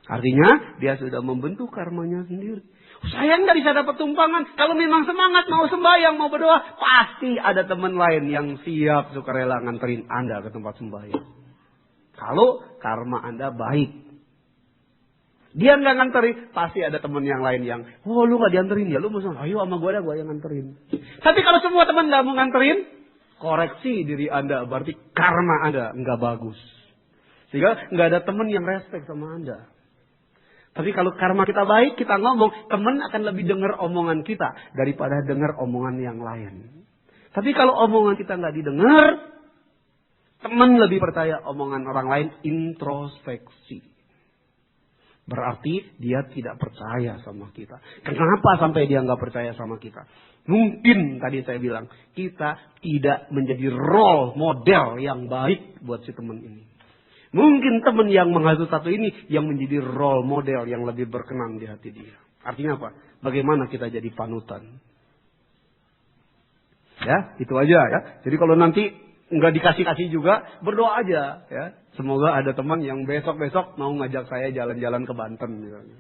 A: Artinya dia sudah membentuk karmanya sendiri. Saya nggak bisa dapat tumpangan. Kalau memang semangat mau sembahyang, mau berdoa, pasti ada teman lain yang siap sukarela nganterin Anda ke tempat sembahyang. Kalau karma Anda baik, dia nggak nganterin, pasti ada teman yang lain yang, oh lu nggak dianterin ya, lu mau ayo sama gue yang nganterin. Tapi kalau semua teman nggak mau nganterin, koreksi diri Anda, berarti karma Anda nggak bagus. Sehingga nggak ada teman yang respect sama Anda. Tapi kalau karma kita baik, kita ngomong, teman akan lebih dengar omongan kita daripada dengar omongan yang lain. Tapi kalau omongan kita nggak didengar, teman lebih percaya omongan orang lain, introspeksi. Berarti dia tidak percaya sama kita. Kenapa sampai dia nggak percaya sama kita? Mungkin tadi saya bilang, kita tidak menjadi role model yang baik buat si teman ini. Mungkin teman yang menghasut satu ini yang menjadi role model yang lebih berkenan di hati dia. Artinya apa? Bagaimana kita jadi panutan? Ya, itu aja ya. Jadi kalau nanti nggak dikasih-kasih juga, berdoa aja ya. Semoga ada teman yang besok-besok mau ngajak saya jalan-jalan ke Banten misalnya.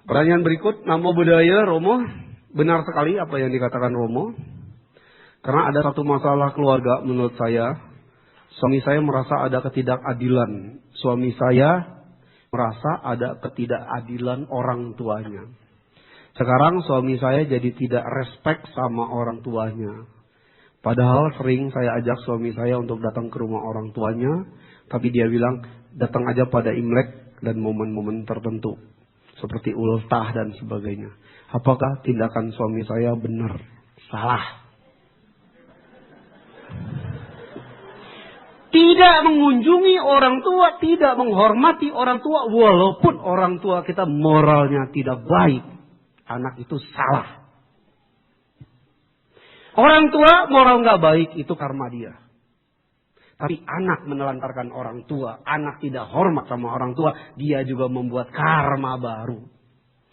A: Pertanyaan berikut, nama budaya Romo. Benar sekali apa yang dikatakan Romo. Karena ada satu masalah keluarga menurut saya. Suami saya merasa ada ketidakadilan. Suami saya merasa ada ketidakadilan orang tuanya. Sekarang suami saya jadi tidak respect sama orang tuanya. Padahal sering saya ajak suami saya untuk datang ke rumah orang tuanya. Tapi dia bilang datang aja pada Imlek dan momen-momen tertentu. seperti ultah dan sebagainya. Apakah tindakan suami saya benar? Salah. Tidak mengunjungi orang tua, tidak menghormati orang tua, walaupun orang tua kita moralnya tidak baik, anak itu salah. Orang tua moral nggak baik itu karma dia. Tapi anak menelantarkan orang tua, anak tidak hormat sama orang tua, dia juga membuat karma baru.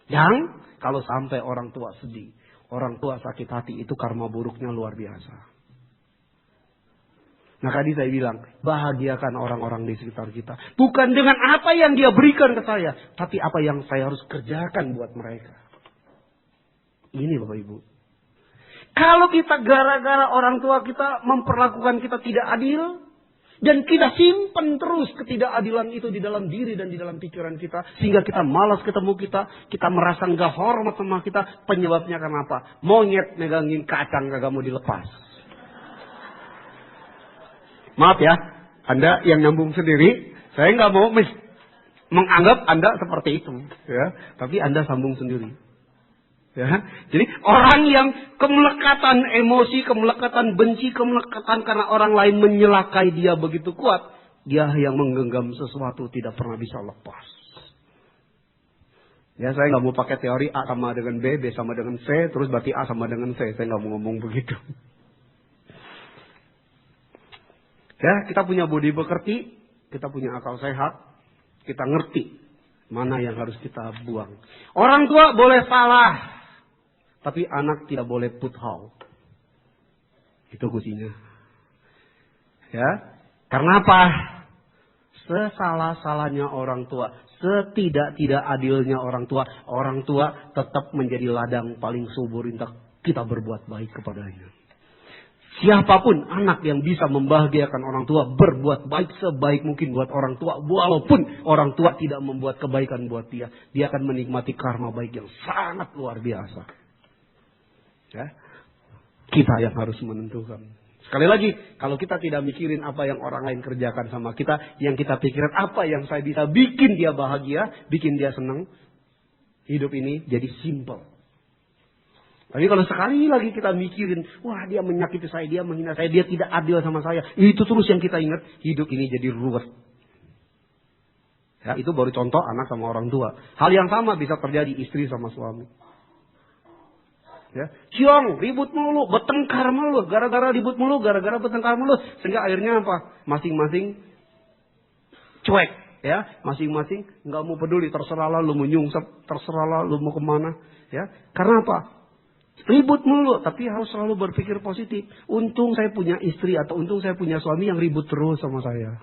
A: Dan kalau sampai orang tua sedih, orang tua sakit hati, itu karma buruknya luar biasa. Nah tadi saya bilang, bahagiakan orang-orang di sekitar kita. Bukan dengan apa yang dia berikan ke saya, tapi apa yang saya harus kerjakan buat mereka. Ini Bapak Ibu. Kalau kita gara-gara orang tua kita memperlakukan kita tidak adil, dan kita simpan terus ketidakadilan itu di dalam diri dan di dalam pikiran kita, sehingga kita malas ketemu kita merasa nggak hormat sama kita. Penyebabnya karena apa? Monyet megangin kacang kagak mau dilepas. Maaf ya, Anda yang nyambung sendiri, saya nggak mau menganggap Anda seperti itu, ya. Tapi Anda sambung sendiri. Ya, jadi orang yang kemelekatan emosi, kemelekatan benci, kemelekatan karena orang lain menyelakai dia begitu kuat, dia yang menggenggam sesuatu tidak pernah bisa lepas. Ya, saya nggak mau pakai teori A sama dengan B, B sama dengan C, terus berarti A sama dengan C. Saya nggak mau ngomong begitu. Ya, kita punya budi pekerti, kita punya akal sehat, kita ngerti mana yang harus kita buang. Orang tua boleh salah, tapi anak tidak boleh puthau. Itu kuncinya. Ya. Karena apa? Sesalah-salahnya orang tua, setidak-tidak adilnya orang tua tetap menjadi ladang paling subur untuk kita berbuat baik kepadanya. Siapapun anak yang bisa membahagiakan orang tua, berbuat baik sebaik mungkin buat orang tua, walaupun orang tua tidak membuat kebaikan buat dia akan menikmati karma baik yang sangat luar biasa. Ya, kita yang harus menentukan. Sekali lagi, kalau kita tidak mikirin apa yang orang lain kerjakan sama kita, yang kita pikirin apa yang saya bisa bikin dia bahagia, bikin dia senang, hidup ini jadi simple. Tapi kalau sekali lagi kita mikirin, wah dia menyakiti saya, dia menghina saya, dia tidak adil sama saya, itu terus yang kita ingat, hidup ini jadi ruwet. Ya, itu baru contoh anak sama orang tua. Hal yang sama bisa terjadi istri sama suami. Ya, ciong, ribut mulu, bertengkar mulu, gara-gara ribut mulu, gara-gara bertengkar mulu, sehingga akhirnya apa? Masing-masing cuek, ya, masing-masing nggak mau peduli, terserahlah lu mau nyungsep, terserahlah lu mau kemana, ya. Karena apa? Ribut mulu, tapi harus selalu berpikir positif. Untung saya punya istri atau untung saya punya suami yang ribut terus sama saya.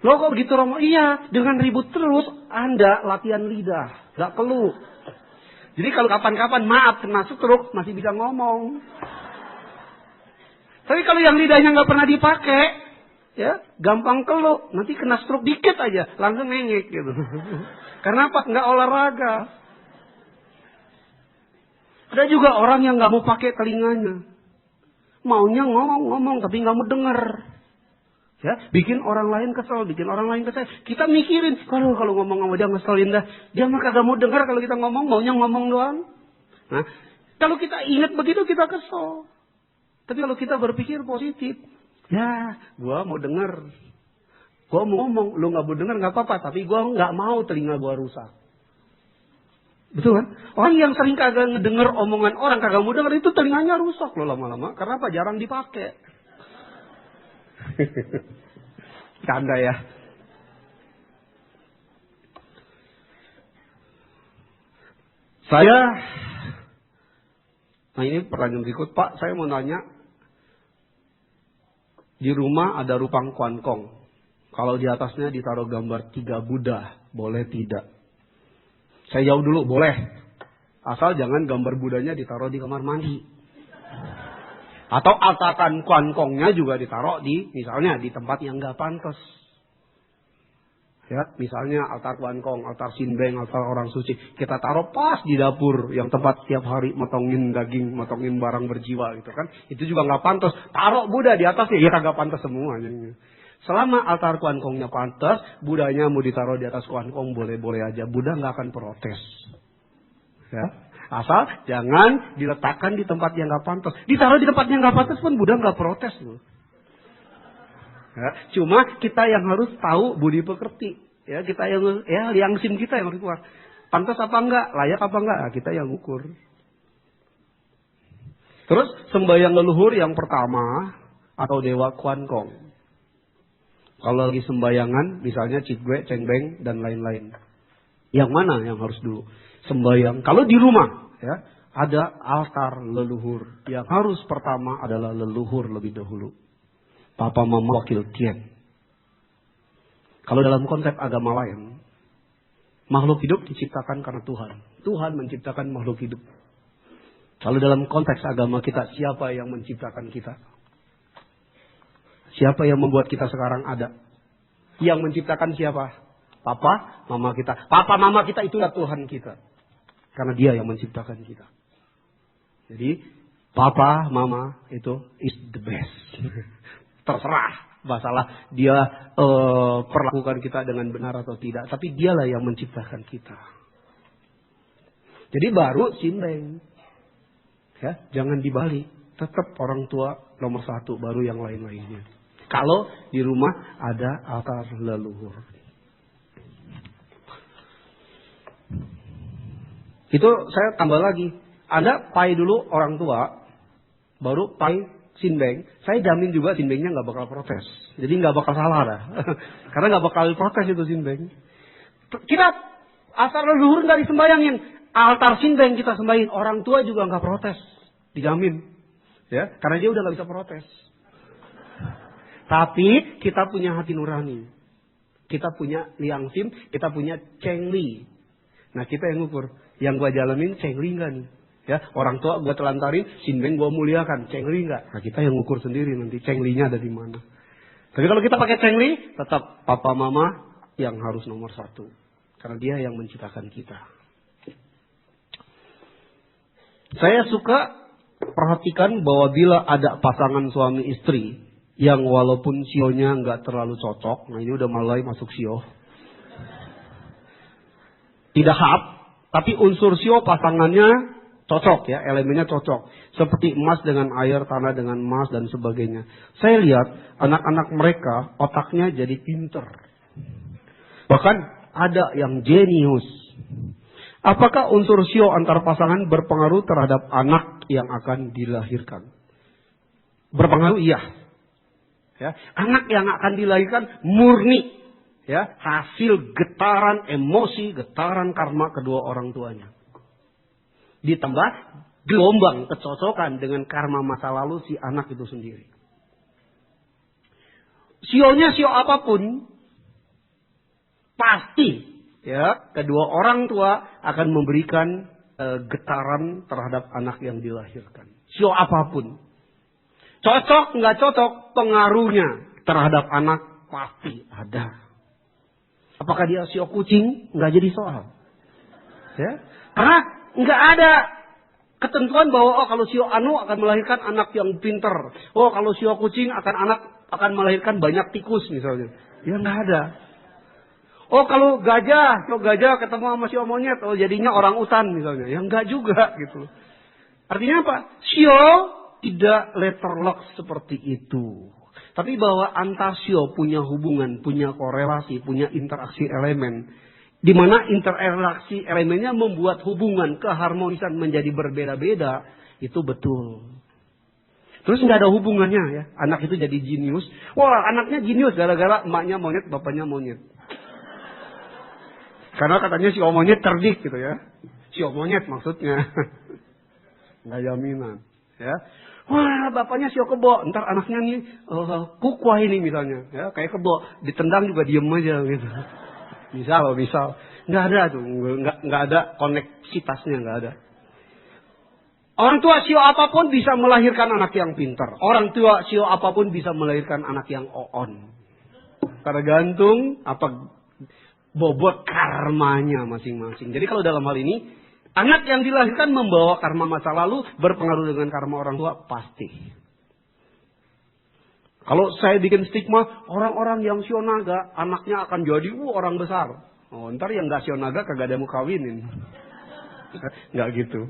A: Loh kok begitu Romo? Iya, dengan ribut terus Anda latihan lidah, nggak keluh. Jadi kalau kapan-kapan maaf kena stroke masih bisa ngomong. Tapi kalau yang lidahnya nggak pernah dipakai, ya gampang keluh. Nanti kena stroke dikit aja langsung ngengek gitu. Karena apa? Nggak olahraga. Ada juga orang yang nggak mau pakai telinganya, maunya ngomong tapi nggak mau dengar. Ya, bikin orang lain kesel, Kita mikirin, kalau ngomong sama dia ngeselin dah. Dia mah kagak mau dengar kalau kita ngomong, maunya ngomong doang. Nah, kalau kita ingat begitu kita kesel. Tapi kalau kita berpikir positif, ya, gua mau dengar. Gua mau ngomong, lu nggak mau dengar nggak apa-apa, tapi gua nggak mau telinga gua rusak. Betul kan? Orang yang sering kagak ngedenger omongan orang, kagak mau dengar, itu telinganya rusak loh lama-lama. Karena apa? Jarang dipakai. Canda ya. Nah ini pertanyaan berikut, Pak, saya mau nanya. Di rumah ada rupang kuankong. Kalau di atasnya ditaruh gambar 3 Buddha, boleh tidak? Saya jawab dulu, boleh. Asal jangan gambar Budanya ditaruh di kamar mandi. Atau altakan kuankongnya juga ditaruh misalnya di tempat yang nggak pantas. Ya, misalnya altar kuankong, altar sinbeng, altar orang suci. Kita taruh pas di dapur yang tempat tiap hari motongin daging, motongin barang berjiwa gitu kan. Itu juga nggak pantas. Taruh Buddha di atasnya, ya kagak pantas semua. Selama altar kuankongnya pantas, Budanya mau ditaruh di atas kuankong boleh-boleh aja. Buddha nggak akan protes. Ya. Asal jangan diletakkan di tempat yang nggak pantas. Ditaruh di tempat yang nggak pantas pun Buddha nggak protes loh. Ya. Cuma kita yang harus tahu budi pekerti. Ya, kita yang liangsim kita yang harus keluar. Pantas apa enggak, layak apa enggak, nah, kita yang ukur. Terus sembahyang leluhur yang pertama atau dewa kuankong. Kalau lagi sembayangan, misalnya Cigwe, Cengbeng dan lain-lain. Yang mana yang harus dulu? Sembayang. Kalau di rumah, ya, ada altar leluhur. Yang harus pertama adalah leluhur lebih dahulu. Papa mama wakil tien. Kalau dalam konsep agama lain, makhluk hidup diciptakan karena Tuhan. Tuhan menciptakan makhluk hidup. Kalau dalam konteks agama kita, siapa yang menciptakan kita? Siapa yang membuat kita sekarang ada? Yang menciptakan siapa? Papa, mama kita. Papa, mama kita itulah Tuhan kita. Karena dia yang menciptakan kita. Jadi, papa, mama itu is the best. Terserah. Masalah dia perlakukan kita dengan benar atau tidak. Tapi dialah yang menciptakan kita. Jadi baru simbeng. Ya, jangan dibalik. Tetap orang tua nomor satu, baru yang lain-lainnya. Kalau di rumah ada altar leluhur. Itu saya tambah lagi. Ada pai dulu orang tua, baru pai simbeng. Saya jamin juga simbengnya nggak bakal protes. Jadi nggak bakal salah dah. Karena nggak bakal protes itu simbeng. Kita altar leluhur nggak disembayangin. Altar simbeng kita sembahin. Orang tua juga nggak protes. Dijamin. Ya, karena dia udah nggak bisa protes. Tapi kita punya hati nurani. Kita punya liangsim. Kita punya cengli. Nah kita yang ngukur. Yang gua jalanin cengli nggak nih? Ya, orang tua gua telantarin, simbeng gua muliakan, cengli enggak? Nah, kita yang ngukur sendiri nanti cenglinya ada di mana. Tapi kalau kita pakai cengli, tetap papa mama yang harus nomor satu. Karena dia yang menciptakan kita. Saya suka perhatikan bahwa bila ada pasangan suami istri yang walaupun sionya nggak terlalu cocok, nah ini udah mulai masuk sio. Tidak hap, tapi unsur sio pasangannya cocok ya, elemennya cocok. Seperti emas dengan air, tanah dengan emas dan sebagainya. Saya lihat anak-anak mereka otaknya jadi pinter. Bahkan ada yang jenius. Apakah unsur sio antar pasangan berpengaruh terhadap anak yang akan dilahirkan? Berpengaruh iya. Ya, anak yang akan dilahirkan murni. Ya, hasil getaran emosi, getaran karma kedua orang tuanya. Ditambah gelombang kecocokan dengan karma masa lalu si anak itu sendiri. Sionya sio apapun, pasti ya kedua orang tua akan memberikan getaran terhadap anak yang dilahirkan. Sio apapun. Cocok nggak cocok, pengaruhnya terhadap anak pasti ada. Apakah dia sio kucing? Nggak jadi soal. Ya, karena nggak ada ketentuan bahwa kalau sio anu akan melahirkan anak yang pinter. Oh kalau sio kucing akan melahirkan banyak tikus misalnya. Ya nggak ada. Oh kalau sio gajah ketemu sama sio monyet, oh jadinya orang utan misalnya. Ya nggak juga gitu. Artinya apa? Sio tidak letterlock seperti itu. Tapi bahwa antar sio punya hubungan, punya korelasi, punya interaksi elemen. Di mana interaksi elemennya membuat hubungan keharmonisan menjadi berbeda-beda, itu betul. Terus nggak ada hubungannya ya, anak itu jadi jenius. Wah anaknya jenius gara-gara emaknya monyet, bapaknya monyet. Karena katanya si monyet cerdik gitu ya, si monyet maksudnya. Nggak jaminan ya. Wah bapaknya si kebo, ntar anaknya nih kukuah ini misalnya, ya kayak kebo, ditendang juga diem aja gitu. Misal, nggak ada tuh, nggak ada koneksitasnya, nggak ada. Orang tua sio apapun bisa melahirkan anak yang pintar. Orang tua sio apapun bisa melahirkan anak yang oon. Tergantung apa bobot karmanya masing-masing. Jadi kalau dalam hal ini, anak yang dilahirkan membawa karma masa lalu berpengaruh dengan karma orang tua pasti. Kalau saya bikin stigma, orang-orang yang sionaga, anaknya akan jadi orang besar. Oh, ntar yang gak sionaga kagak ada mau kawinin. Nggak gitu.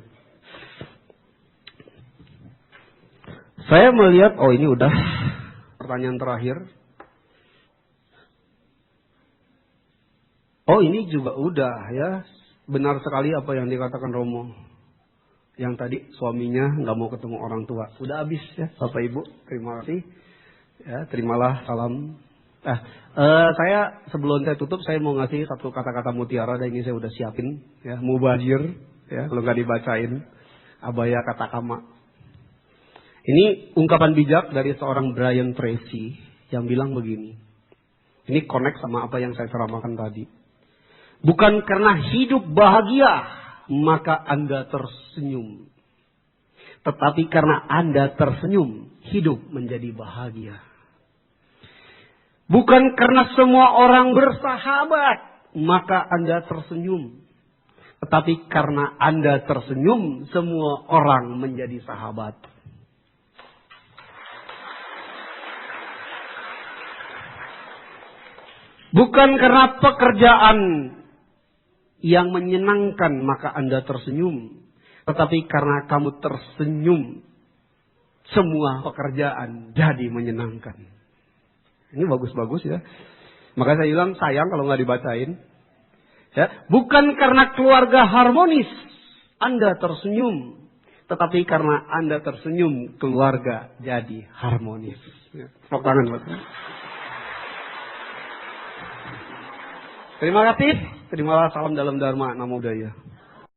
A: Saya melihat, oh ini udah pertanyaan terakhir. Oh ini juga udah ya. Benar sekali apa yang dikatakan Romo. Yang tadi suaminya nggak mau ketemu orang tua. Udah habis ya Bapak Ibu. Terima kasih. Ya, terimalah salam. Saya sebelum saya tutup saya mau ngasih satu kata-kata mutiara dan ini saya udah siapin ya, mubazir ya, kalau nggak dibacain abaya kata kama. Ini ungkapan bijak dari seorang Brian Tracy yang bilang begini. Ini connect sama apa yang saya ceramahkan tadi. Bukan karena hidup bahagia maka Anda tersenyum. Tetapi karena Anda tersenyum, hidup menjadi bahagia. Bukan karena semua orang bersahabat, maka Anda tersenyum. Tetapi karena Anda tersenyum, semua orang menjadi sahabat. Bukan karena pekerjaan yang menyenangkan, maka Anda tersenyum. Tetapi karena kamu tersenyum, semua pekerjaan jadi menyenangkan. Ini bagus-bagus ya. Maka saya bilang sayang kalau nggak dibacain. Ya, bukan karena keluarga harmonis Anda tersenyum, tetapi karena Anda tersenyum keluarga jadi harmonis. Ya, tepuk tangan buat saya. Terima kasih. Terimalah salam dalam Dharma, Namo Buddhaya.